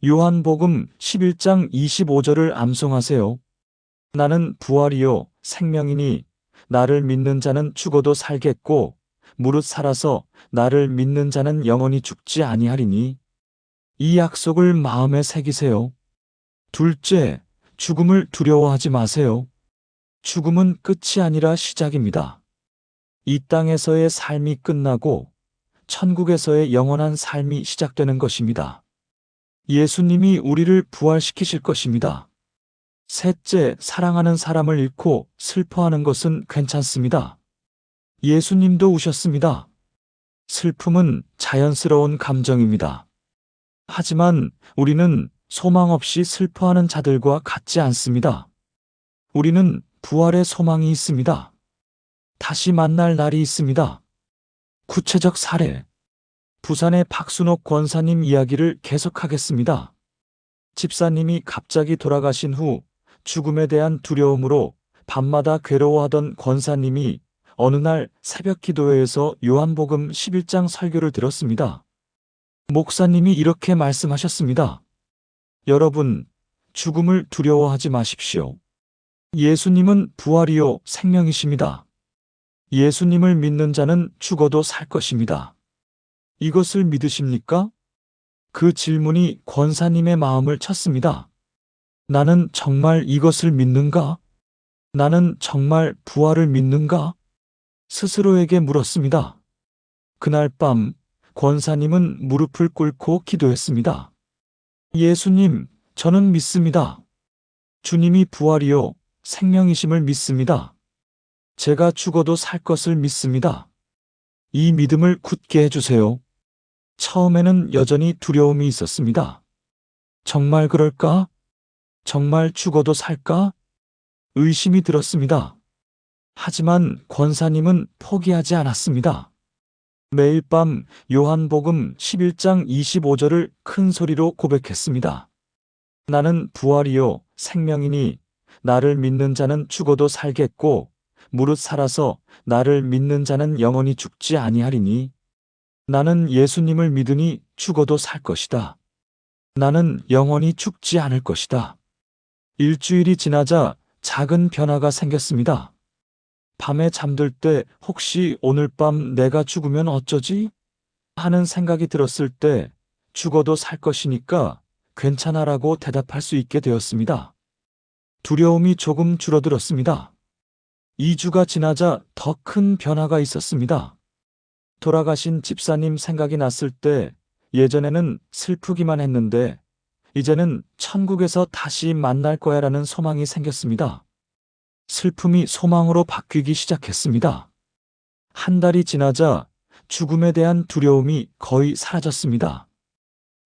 요한복음 11장 25절을 암송하세요. 나는 부활이요 생명이니 나를 믿는 자는 죽어도 살겠고 무릇 살아서 나를 믿는 자는 영원히 죽지 아니하리니. 이 약속을 마음에 새기세요. 둘째, 죽음을 두려워하지 마세요. 죽음은 끝이 아니라 시작입니다. 이 땅에서의 삶이 끝나고 천국에서의 영원한 삶이 시작되는 것입니다. 예수님이 우리를 부활시키실 것입니다. 셋째, 사랑하는 사람을 잃고 슬퍼하는 것은 괜찮습니다. 예수님도 우셨습니다. 슬픔은 자연스러운 감정입니다. 하지만 우리는 소망 없이 슬퍼하는 자들과 같지 않습니다. 우리는 부활의 소망이 있습니다. 다시 만날 날이 있습니다. 구체적 사례. 부산의 박순옥 권사님 이야기를 계속하겠습니다. 집사님이 갑자기 돌아가신 후 죽음에 대한 두려움으로 밤마다 괴로워하던 권사님이 어느 날 새벽 기도회에서 요한복음 11장 설교를 들었습니다. 목사님이 이렇게 말씀하셨습니다. 여러분, 죽음을 두려워하지 마십시오. 예수님은 부활이요 생명이십니다. 예수님을 믿는 자는 죽어도 살 것입니다. 이것을 믿으십니까? 그 질문이 권사님의 마음을 쳤습니다. 나는 정말 이것을 믿는가? 나는 정말 부활을 믿는가? 스스로에게 물었습니다. 그날 밤 권사님은 무릎을 꿇고 기도했습니다. 예수님, 저는 믿습니다. 주님이 부활이요 생명이심을 믿습니다. 제가 죽어도 살 것을 믿습니다. 이 믿음을 굳게 해주세요. 처음에는 여전히 두려움이 있었습니다. 정말 그럴까? 정말 죽어도 살까? 의심이 들었습니다. 하지만 권사님은 포기하지 않았습니다. 매일 밤 요한복음 11장 25절을 큰 소리로 고백했습니다. 나는 부활이요 생명이니 나를 믿는 자는 죽어도 살겠고 무릇 살아서 나를 믿는 자는 영원히 죽지 아니하리니 나는 예수님을 믿으니 죽어도 살 것이다. 나는 영원히 죽지 않을 것이다. 일주일이 지나자 작은 변화가 생겼습니다. 밤에 잠들 때 혹시 오늘 밤 내가 죽으면 어쩌지? 하는 생각이 들었을 때 죽어도 살 것이니까 괜찮아라고 대답할 수 있게 되었습니다. 두려움이 조금 줄어들었습니다. 2주가 지나자 더 큰 변화가 있었습니다. 돌아가신 집사님 생각이 났을 때 예전에는 슬프기만 했는데 이제는 천국에서 다시 만날 거야라는 소망이 생겼습니다. 슬픔이 소망으로 바뀌기 시작했습니다. 한 달이 지나자 죽음에 대한 두려움이 거의 사라졌습니다.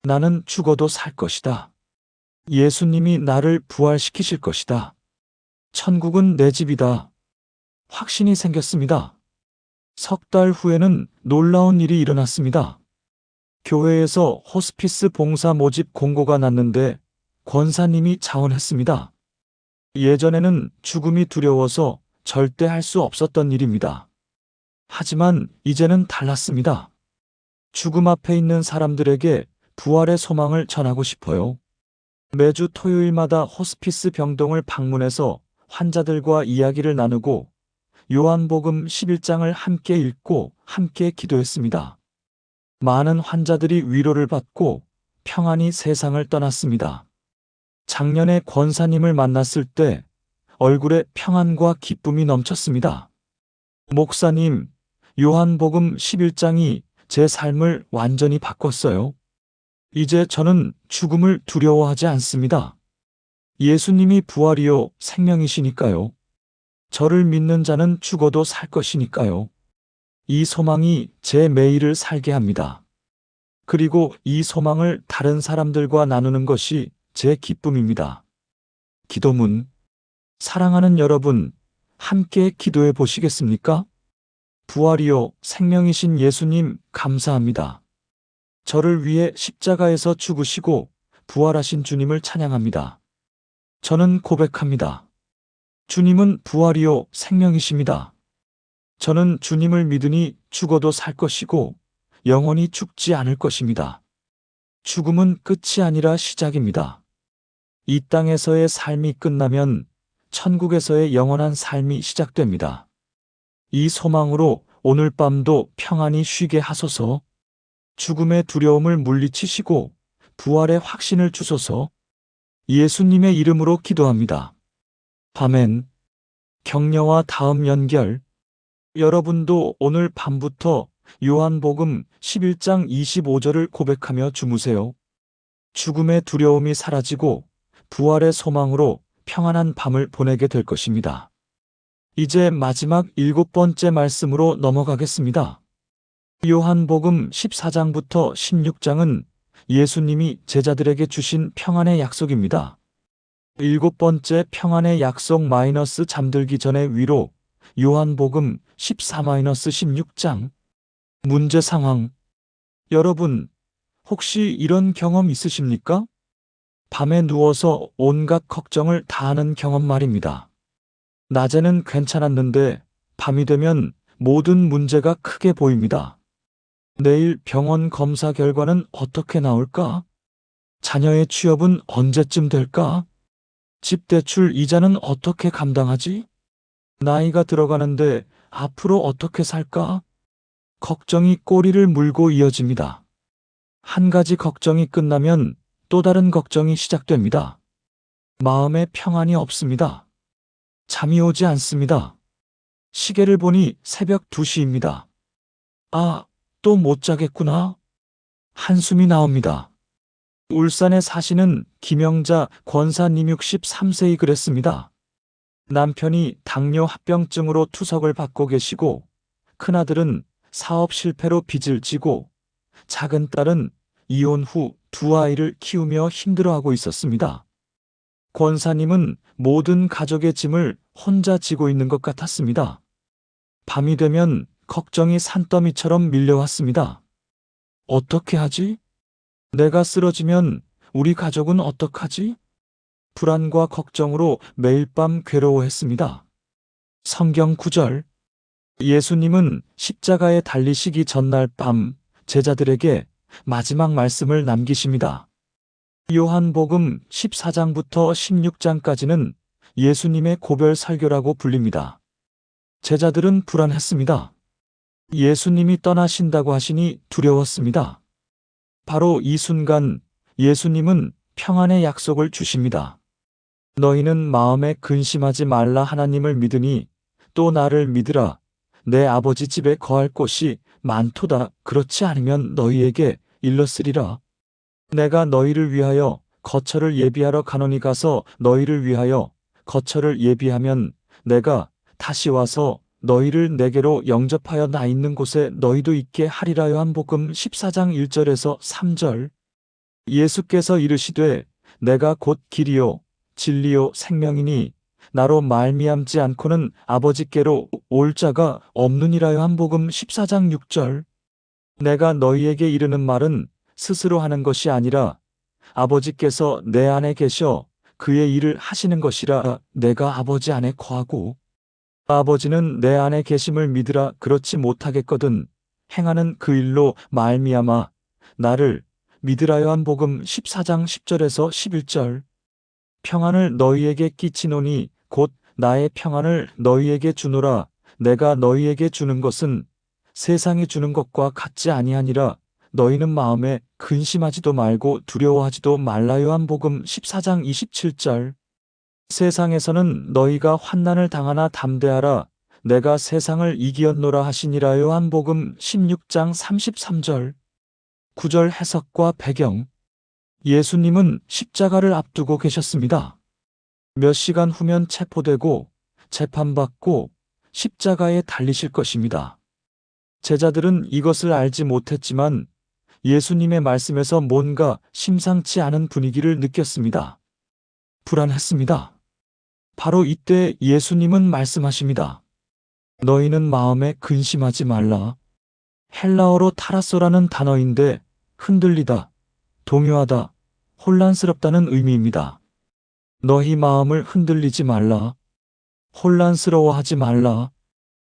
나는 죽어도 살 것이다. 예수님이 나를 부활시키실 것이다. 천국은 내 집이다. 확신이 생겼습니다. 석 달 후에는 놀라운 일이 일어났습니다. 교회에서 호스피스 봉사 모집 공고가 났는데 권사님이 자원했습니다. 예전에는 죽음이 두려워서 절대 할 수 없었던 일입니다. 하지만 이제는 달랐습니다. 죽음 앞에 있는 사람들에게 부활의 소망을 전하고 싶어요. 매주 토요일마다 호스피스 병동을 방문해서 환자들과 이야기를 나누고 요한복음 11장을 함께 읽고 함께 기도했습니다. 많은 환자들이 위로를 받고 평안히 세상을 떠났습니다. 작년에 권사님을 만났을 때 얼굴에 평안과 기쁨이 넘쳤습니다. 목사님, 요한복음 11장이 제 삶을 완전히 바꿨어요. 이제 저는 죽음을 두려워하지 않습니다. 예수님이 부활이요 생명이시니까요. 저를 믿는 자는 죽어도 살 것이니까요. 이 소망이 제 매일을 살게 합니다. 그리고 이 소망을 다른 사람들과 나누는 것이 제 기쁨입니다. 기도문. 사랑하는 여러분, 함께 기도해 보시겠습니까? 부활이요 생명이신 예수님 감사합니다. 저를 위해 십자가에서 죽으시고 부활하신 주님을 찬양합니다. 저는 고백합니다. 주님은 부활이요 생명이십니다. 저는 주님을 믿으니 죽어도 살 것이고 영원히 죽지 않을 것입니다. 죽음은 끝이 아니라 시작입니다. 이 땅에서의 삶이 끝나면 천국에서의 영원한 삶이 시작됩니다. 이 소망으로 오늘 밤도 평안히 쉬게 하소서. 죽음의 두려움을 물리치시고 부활의 확신을 주소서. 예수님의 이름으로 기도합니다. 아멘. 격려와 다음 연결. 여러분도 오늘 밤부터 요한복음 11장 25절을 고백하며 주무세요. 죽음의 두려움이 사라지고 부활의 소망으로 평안한 밤을 보내게 될 것입니다. 이제 마지막 7번째 말씀으로 넘어가겠습니다. 요한복음 14장부터 16장은 예수님이 제자들에게 주신 평안의 약속입니다. 7번째 평안의 약속 잠들기 전의 위로 요한복음 14-16장. 문제 상황. 여러분, 혹시 이런 경험 있으십니까? 밤에 누워서 온갖 걱정을 다하는 경험 말입니다. 낮에는 괜찮았는데 밤이 되면 모든 문제가 크게 보입니다. 내일 병원 검사 결과는 어떻게 나올까? 자녀의 취업은 언제쯤 될까? 집 대출 이자는 어떻게 감당하지? 나이가 들어가는데 앞으로 어떻게 살까? 걱정이 꼬리를 물고 이어집니다. 한 가지 걱정이 끝나면 또 다른 걱정이 시작됩니다. 마음에 평안이 없습니다. 잠이 오지 않습니다. 시계를 보니 새벽 2시입니다. 아, 또 못 자겠구나. 한숨이 나옵니다. 울산에 사시는 김영자 권사님 63세이 그랬습니다. 남편이 당뇨 합병증으로 투석을 받고 계시고, 큰아들은 사업 실패로 빚을 지고, 작은 딸은 이혼 후 두 아이를 키우며 힘들어하고 있었습니다. 권사님은 모든 가족의 짐을 혼자 지고 있는 것 같았습니다. 밤이 되면 걱정이 산더미처럼 밀려왔습니다. 어떻게 하지? 내가 쓰러지면 우리 가족은 어떡하지? 불안과 걱정으로 매일 밤 괴로워했습니다. 성경 구절. 예수님은 십자가에 달리시기 전날 밤 제자들에게 마지막 말씀을 남기십니다. 요한복음 14장부터 16장까지는 예수님의 고별 설교라고 불립니다. 제자들은 불안했습니다. 예수님이 떠나신다고 하시니 두려웠습니다. 바로 이 순간 예수님은 평안의 약속을 주십니다. 너희는 마음에 근심하지 말라. 하나님을 믿으니 또 나를 믿으라. 내 아버지 집에 거할 곳이 많도다. 그렇지 않으면 너희에게 일렀으리라. 내가 너희를 위하여 거처를 예비하러 가노니 가서 너희를 위하여 거처를 예비하면 내가 다시 와서 너희를 내게로 영접하여 나 있는 곳에 너희도 있게 하리라. 요한복음 14장 1절에서 3절. 예수께서 이르시되 내가 곧 길이요 진리요 생명이니 나로 말미암지 않고는 아버지께로 올 자가 없느니라. 요한복음 14장 6절. 내가 너희에게 이르는 말은 스스로 하는 것이 아니라 아버지께서 내 안에 계셔 그의 일을 하시는 것이라. 내가 아버지 안에 거하고 아버지는 내 안에 계심을 믿으라. 그렇지 못하겠거든 행하는 그 일로 말미암아 나를 믿으라. 요한복음 14장 10절에서 11절. 평안을 너희에게 끼치노니 곧 나의 평안을 너희에게 주노라. 내가 너희에게 주는 것은 세상이 주는 것과 같지 아니하니라. 너희는 마음에 근심하지도 말고 두려워하지도 말라. 요한복음 14장 27절. 세상에서는 너희가 환난을 당하나 담대하라. 내가 세상을 이기었노라 하시니라. 요한복음 16장 33절. 구절 해석과 배경. 예수님은 십자가를 앞두고 계셨습니다. 몇 시간 후면 체포되고 재판받고 십자가에 달리실 것입니다. 제자들은 이것을 알지 못했지만 예수님의 말씀에서 뭔가 심상치 않은 분위기를 느꼈습니다. 불안했습니다. 바로 이때 예수님은 말씀하십니다. 너희는 마음에 근심하지 말라. 헬라어로 타라소라는 단어인데 흔들리다, 동요하다, 혼란스럽다는 의미입니다. 너희 마음을 흔들리지 말라. 혼란스러워하지 말라.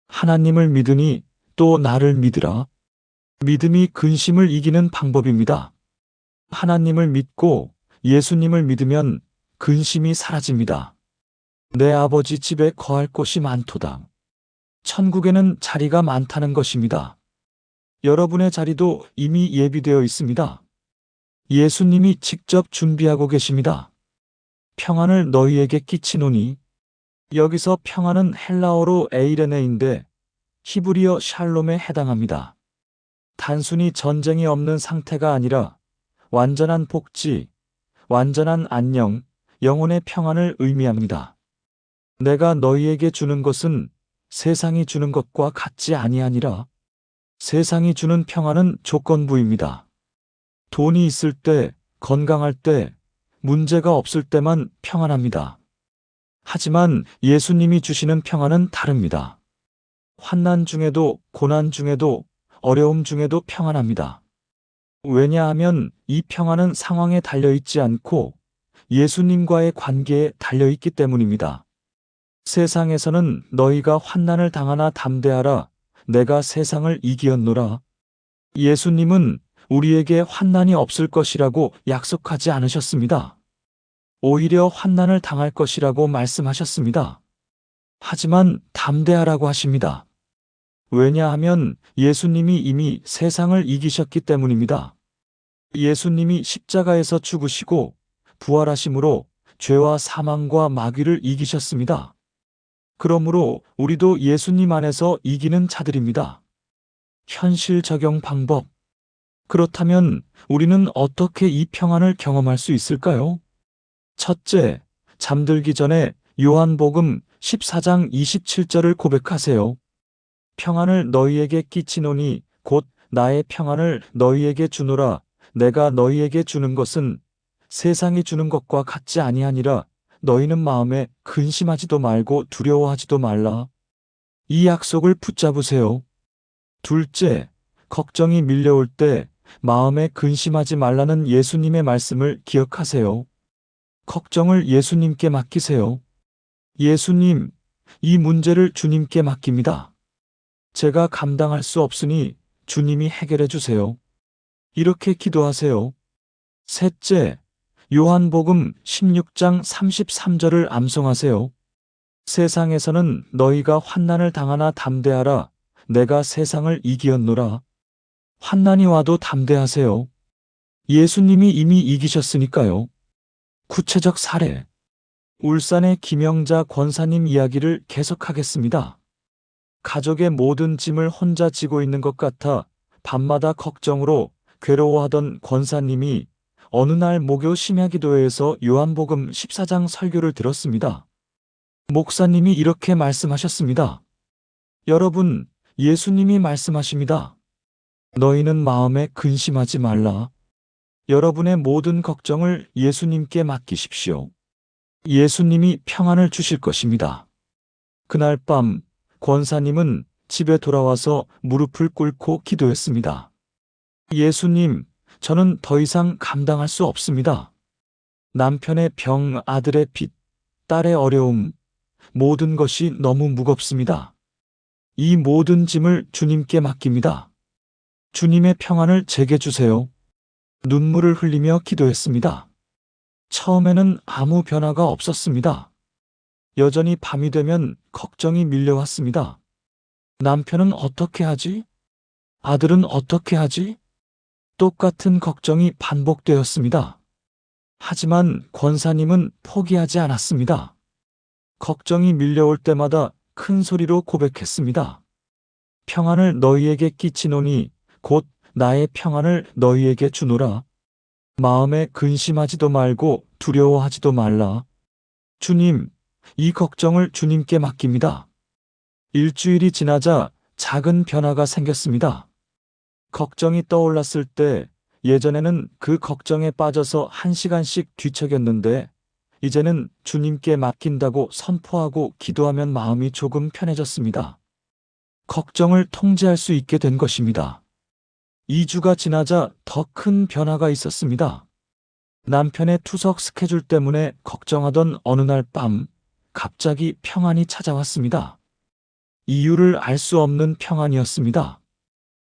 하나님을 믿으니 또 나를 믿으라. 믿음이 근심을 이기는 방법입니다. 하나님을 믿고 예수님을 믿으면 근심이 사라집니다. 내 아버지 집에 거할 곳이 많도다. 천국에는 자리가 많다는 것입니다. 여러분의 자리도 이미 예비되어 있습니다. 예수님이 직접 준비하고 계십니다. 평안을 너희에게 끼치노니. 여기서 평안은 헬라어로 에이레네인데 히브리어 샬롬에 해당합니다. 단순히 전쟁이 없는 상태가 아니라 완전한 복지, 완전한 안녕, 영혼의 평안을 의미합니다. 내가 너희에게 주는 것은 세상이 주는 것과 같지 아니하니라. 세상이 주는 평안은 조건부입니다. 돈이 있을 때, 건강할 때, 문제가 없을 때만 평안합니다. 하지만 예수님이 주시는 평안은 다릅니다. 환난 중에도, 고난 중에도, 어려움 중에도 평안합니다. 왜냐하면 이 평안은 상황에 달려있지 않고 예수님과의 관계에 달려있기 때문입니다. 세상에서는 너희가 환난을 당하나 담대하라. 내가 세상을 이기었노라. 예수님은 우리에게 환난이 없을 것이라고 약속하지 않으셨습니다. 오히려 환난을 당할 것이라고 말씀하셨습니다. 하지만 담대하라고 하십니다. 왜냐하면 예수님이 이미 세상을 이기셨기 때문입니다. 예수님이 십자가에서 죽으시고 부활하심으로 죄와 사망과 마귀를 이기셨습니다. 그러므로 우리도 예수님 안에서 이기는 자들입니다. 현실 적용 방법. 그렇다면 우리는 어떻게 이 평안을 경험할 수 있을까요? 첫째, 잠들기 전에 요한복음 14장 27절을 고백하세요. 평안을 너희에게 끼치노니 곧 나의 평안을 너희에게 주노라. 내가 너희에게 주는 것은 세상이 주는 것과 같지 아니하니라. 너희는 마음에 근심하지도 말고 두려워하지도 말라. 이 약속을 붙잡으세요. 둘째, 걱정이 밀려올 때 마음에 근심하지 말라는 예수님의 말씀을 기억하세요. 걱정을 예수님께 맡기세요. 예수님, 이 문제를 주님께 맡깁니다. 제가 감당할 수 없으니 주님이 해결해 주세요. 이렇게 기도하세요. 셋째, 요한복음 16장 33절을 암송하세요. 세상에서는 너희가 환난을 당하나 담대하라. 내가 세상을 이기었노라. 환난이 와도 담대하세요. 예수님이 이미 이기셨으니까요. 구체적 사례. 울산의 김영자 권사님 이야기를 계속하겠습니다. 가족의 모든 짐을 혼자 지고 있는 것 같아 밤마다 걱정으로 괴로워하던 권사님이 어느 날 목요 심야기도회에서 요한복음 14장 설교를 들었습니다. 목사님이 이렇게 말씀하셨습니다. 여러분, 예수님이 말씀하십니다. 너희는 마음에 근심하지 말라. 여러분의 모든 걱정을 예수님께 맡기십시오. 예수님이 평안을 주실 것입니다. 그날 밤 권사님은 집에 돌아와서 무릎을 꿇고 기도했습니다. 예수님, 저는 더 이상 감당할 수 없습니다. 남편의 병, 아들의 빚, 딸의 어려움, 모든 것이 너무 무겁습니다. 이 모든 짐을 주님께 맡깁니다. 주님의 평안을 제게 주세요. 눈물을 흘리며 기도했습니다. 처음에는 아무 변화가 없었습니다. 여전히 밤이 되면 걱정이 밀려왔습니다. 남편은 어떻게 하지? 아들은 어떻게 하지? 똑같은 걱정이 반복되었습니다. 하지만 권사님은 포기하지 않았습니다. 걱정이 밀려올 때마다 큰 소리로 고백했습니다. 평안을 너희에게 끼치노니 곧 나의 평안을 너희에게 주노라. 마음에 근심하지도 말고 두려워하지도 말라. 주님, 이 걱정을 주님께 맡깁니다. 일주일이 지나자 작은 변화가 생겼습니다. 걱정이 떠올랐을 때 예전에는 그 걱정에 빠져서 1시간씩 뒤척였는데 이제는 주님께 맡긴다고 선포하고 기도하면 마음이 조금 편해졌습니다. 걱정을 통제할 수 있게 된 것입니다. 2주가 지나자 더 큰 변화가 있었습니다. 남편의 투석 스케줄 때문에 걱정하던 어느 날 밤, 갑자기 평안이 찾아왔습니다. 이유를 알 수 없는 평안이었습니다.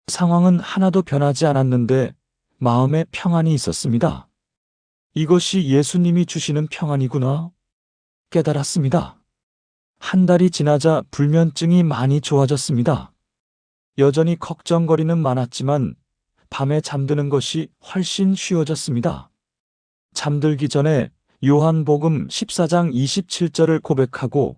상황은 하나도 변하지 않았는데 마음에 평안이 있었습니다. 이것이 예수님이 주시는 평안이구나 깨달았습니다. 한 달이 지나자 불면증이 많이 좋아졌습니다. 여전히 걱정거리는 많았지만 밤에 잠드는 것이 훨씬 쉬워졌습니다. 잠들기 전에 요한복음 14장 27절을 고백하고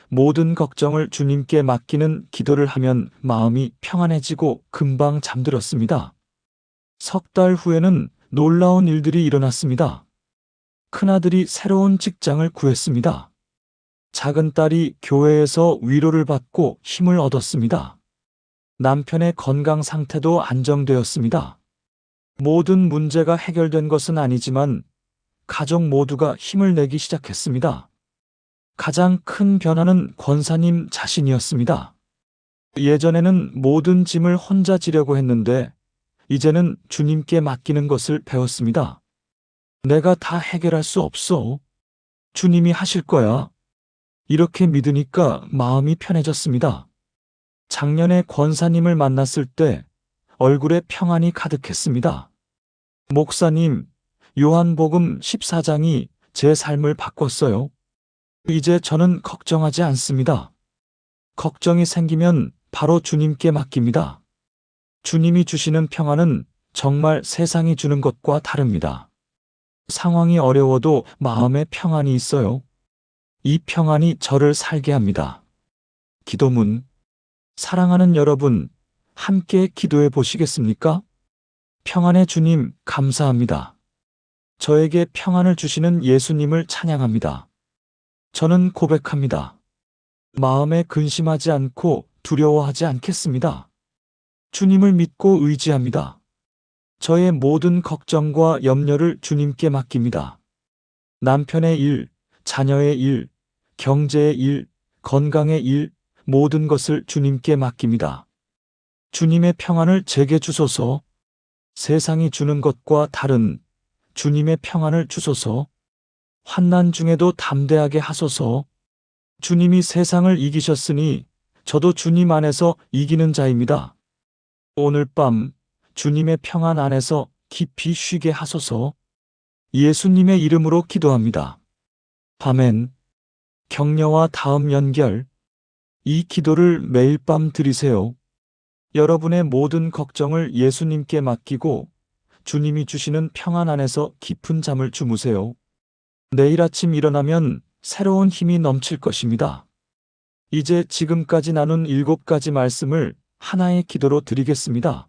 모든 걱정을 주님께 맡기는 기도를 하면 마음이 평안해지고 금방 잠들었습니다. 석 달 후에는 놀라운 일들이 일어났습니다. 큰아들이 새로운 직장을 구했습니다. 작은 딸이 교회에서 위로를 받고 힘을 얻었습니다. 남편의 건강 상태도 안정되었습니다. 모든 문제가 해결된 것은 아니지만 가족 모두가 힘을 내기 시작했습니다. 가장 큰 변화는 권사님 자신이었습니다. 예전에는 모든 짐을 혼자 지려고 했는데 이제는 주님께 맡기는 것을 배웠습니다. 내가 다 해결할 수 없어. 주님이 하실 거야. 이렇게 믿으니까 마음이 편해졌습니다. 작년에 권사님을 만났을 때 얼굴에 평안이 가득했습니다. 목사님, 요한복음 14장이 제 삶을 바꿨어요. 이제 저는 걱정하지 않습니다. 걱정이 생기면 바로 주님께 맡깁니다. 주님이 주시는 평안은 정말 세상이 주는 것과 다릅니다. 상황이 어려워도 마음에 평안이 있어요. 이 평안이 저를 살게 합니다. 기도문. 사랑하는 여러분, 함께 기도해 보시겠습니까? 평안의 주님, 감사합니다. 저에게 평안을 주시는 예수님을 찬양합니다. 저는 고백합니다. 마음에 근심하지 않고 두려워하지 않겠습니다. 주님을 믿고 의지합니다. 저의 모든 걱정과 염려를 주님께 맡깁니다. 남편의 일, 자녀의 일, 경제의 일, 건강의 일, 모든 것을 주님께 맡깁니다. 주님의 평안을 제게 주소서. 세상이 주는 것과 다른 주님의 평안을 주소서. 환난 중에도 담대하게 하소서. 주님이 세상을 이기셨으니 저도 주님 안에서 이기는 자입니다. 오늘 밤 주님의 평안 안에서 깊이 쉬게 하소서. 예수님의 이름으로 기도합니다. 아멘. 격려와 다음 연결. 이 기도를 매일 밤 드리세요. 여러분의 모든 걱정을 예수님께 맡기고 주님이 주시는 평안 안에서 깊은 잠을 주무세요. 내일 아침 일어나면 새로운 힘이 넘칠 것입니다. 이제 지금까지 나눈 7가지 말씀을 하나의 기도로 드리겠습니다.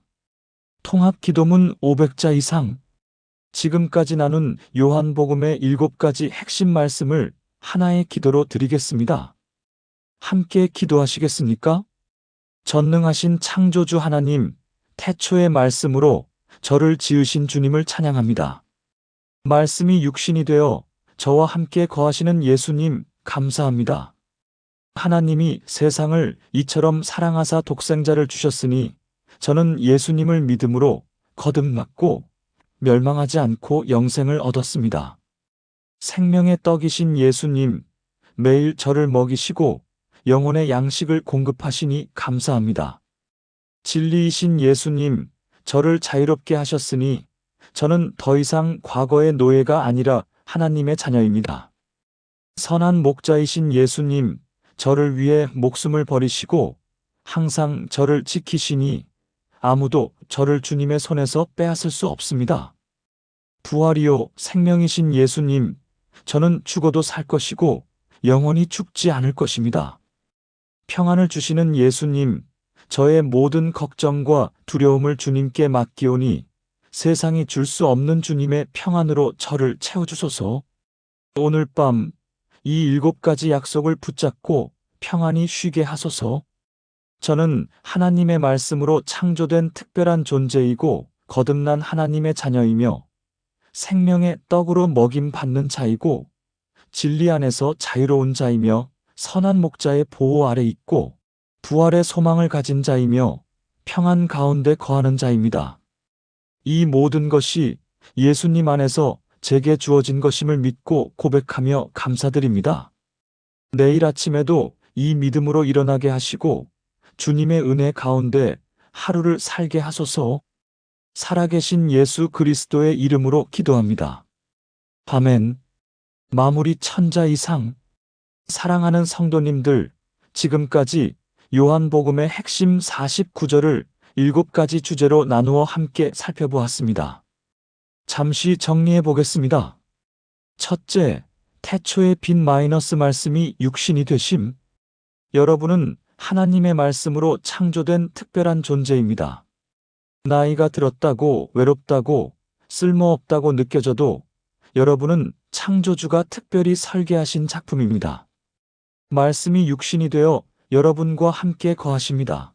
통합 기도문 500자 이상. 지금까지 나눈 요한복음의 7가지 핵심 말씀을 하나의 기도로 드리겠습니다. 함께 기도하시겠습니까? 전능하신 창조주 하나님, 태초의 말씀으로 저를 지으신 주님을 찬양합니다. 말씀이 육신이 되어 저와 함께 거하시는 예수님, 감사합니다. 하나님이 세상을 이처럼 사랑하사 독생자를 주셨으니 저는 예수님을 믿음으로 거듭났고 멸망하지 않고 영생을 얻었습니다. 생명의 떡이신 예수님, 매일 저를 먹이시고 영혼의 양식을 공급하시니 감사합니다. 진리이신 예수님, 저를 자유롭게 하셨으니 저는 더 이상 과거의 노예가 아니라 하나님의 자녀입니다. 선한 목자이신 예수님, 저를 위해 목숨을 버리시고 항상 저를 지키시니 아무도 저를 주님의 손에서 빼앗을 수 없습니다. 부활이요 생명이신 예수님, 저는 죽어도 살 것이고 영원히 죽지 않을 것입니다. 평안을 주시는 예수님, 저의 모든 걱정과 두려움을 주님께 맡기오니 세상이 줄 수 없는 주님의 평안으로 저를 채워주소서. 오늘 밤 이 7가지 약속을 붙잡고 평안히 쉬게 하소서. 저는 하나님의 말씀으로 창조된 특별한 존재이고 거듭난 하나님의 자녀이며 생명의 떡으로 먹임 받는 자이고 진리 안에서 자유로운 자이며 선한 목자의 보호 아래 있고 부활의 소망을 가진 자이며 평안 가운데 거하는 자입니다. 이 모든 것이 예수님 안에서 제게 주어진 것임을 믿고 고백하며 감사드립니다. 내일 아침에도 이 믿음으로 일어나게 하시고 주님의 은혜 가운데 하루를 살게 하소서. 살아계신 예수 그리스도의 이름으로 기도합니다. 아멘. 마무리 천자 이상. 사랑하는 성도님들, 지금까지 요한복음의 핵심 49절을 7가지 주제로 나누어 함께 살펴보았습니다. 잠시 정리해 보겠습니다. 첫째, 태초의 빈 마이너스 말씀이 육신이 되심. 여러분은 하나님의 말씀으로 창조된 특별한 존재입니다. 나이가 들었다고 외롭다고 쓸모없다고 느껴져도 여러분은 창조주가 특별히 설계하신 작품입니다. 말씀이 육신이 되어 여러분과 함께 거하십니다.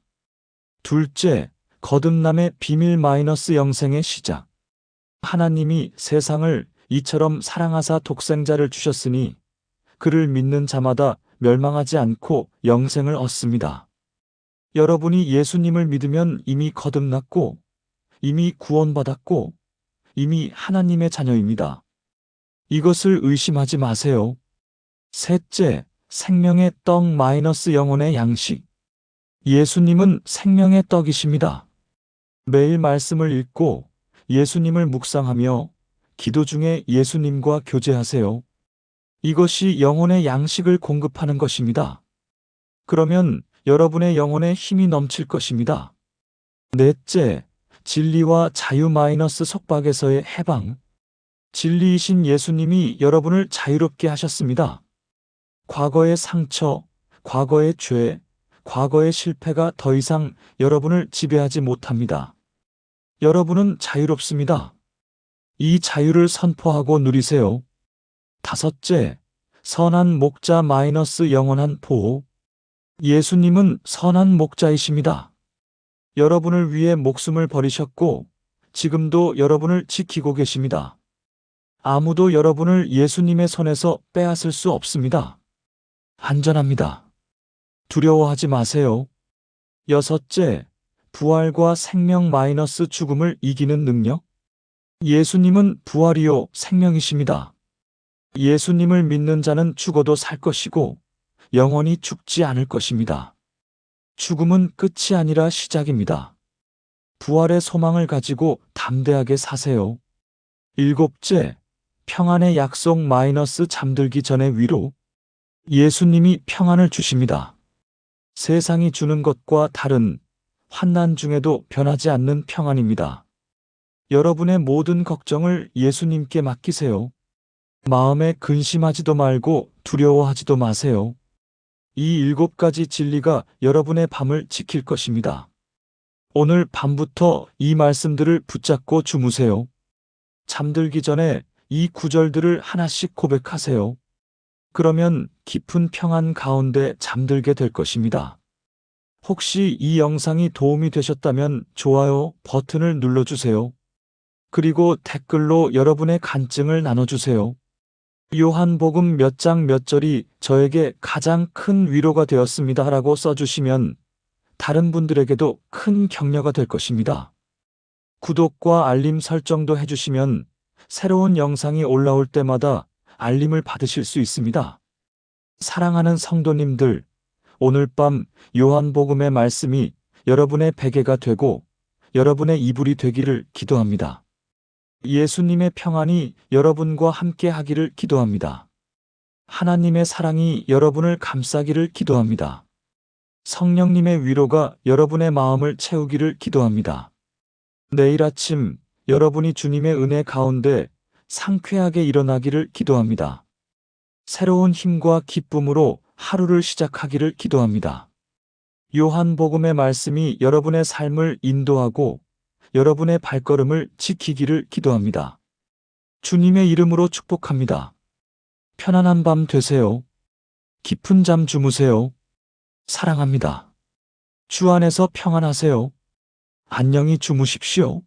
둘째, 거듭남의 비밀 마이너스 영생의 시작. 하나님이 세상을 이처럼 사랑하사 독생자를 주셨으니 그를 믿는 자마다 멸망하지 않고 영생을 얻습니다. 여러분이 예수님을 믿으면 이미 거듭났고 이미 구원받았고 이미 하나님의 자녀입니다. 이것을 의심하지 마세요. 셋째, 생명의 떡 마이너스 영혼의 양식. 예수님은 생명의 떡이십니다. 매일 말씀을 읽고 예수님을 묵상하며 기도 중에 예수님과 교제하세요. 이것이 영혼의 양식을 공급하는 것입니다. 그러면 여러분의 영혼에 힘이 넘칠 것입니다. 넷째, 진리와 자유 속박에서의 해방. 진리이신 예수님이 여러분을 자유롭게 하셨습니다. 과거의 상처, 과거의 죄, 과거의 실패가 더 이상 여러분을 지배하지 못합니다. 여러분은 자유롭습니다. 이 자유를 선포하고 누리세요. 다섯째, 선한 목자 영원한 보호. 예수님은 선한 목자이십니다. 여러분을 위해 목숨을 버리셨고 지금도 여러분을 지키고 계십니다. 아무도 여러분을 예수님의 손에서 빼앗을 수 없습니다. 안전합니다. 두려워하지 마세요. 여섯째, 부활과 생명 죽음을 이기는 능력. 예수님은 부활이요 생명이십니다. 예수님을 믿는 자는 죽어도 살 것이고 영원히 죽지 않을 것입니다. 죽음은 끝이 아니라 시작입니다. 부활의 소망을 가지고 담대하게 사세요. 일곱째, 평안의 약속 잠들기 전의 위로. 예수님이 평안을 주십니다. 세상이 주는 것과 다른 환난 중에도 변하지 않는 평안입니다. 여러분의 모든 걱정을 예수님께 맡기세요. 마음에 근심하지도 말고 두려워하지도 마세요. 이 7가지 진리가 여러분의 밤을 지킬 것입니다. 오늘 밤부터 이 말씀들을 붙잡고 주무세요. 잠들기 전에 이 구절들을 하나씩 고백하세요. 그러면 깊은 평안 가운데 잠들게 될 것입니다. 혹시 이 영상이 도움이 되셨다면 좋아요 버튼을 눌러주세요. 그리고 댓글로 여러분의 간증을 나눠주세요. 요한복음 몇 장 몇 절이 저에게 가장 큰 위로가 되었습니다 라고 써주시면 다른 분들에게도 큰 격려가 될 것입니다. 구독과 알림 설정도 해주시면 새로운 영상이 올라올 때마다 알림을 받으실 수 있습니다. 사랑하는 성도님들, 오늘 밤 요한복음의 말씀이 여러분의 베개가 되고 여러분의 이불이 되기를 기도합니다. 예수님의 평안이 여러분과 함께 하기를 기도합니다. 하나님의 사랑이 여러분을 감싸기를 기도합니다. 성령님의 위로가 여러분의 마음을 채우기를 기도합니다. 내일 아침 여러분이 주님의 은혜 가운데 상쾌하게 일어나기를 기도합니다. 새로운 힘과 기쁨으로 하루를 시작하기를 기도합니다. 요한복음의 말씀이 여러분의 삶을 인도하고 여러분의 발걸음을 지키기를 기도합니다. 주님의 이름으로 축복합니다. 편안한 밤 되세요. 깊은 잠 주무세요. 사랑합니다. 주 안에서 평안하세요. 안녕히 주무십시오.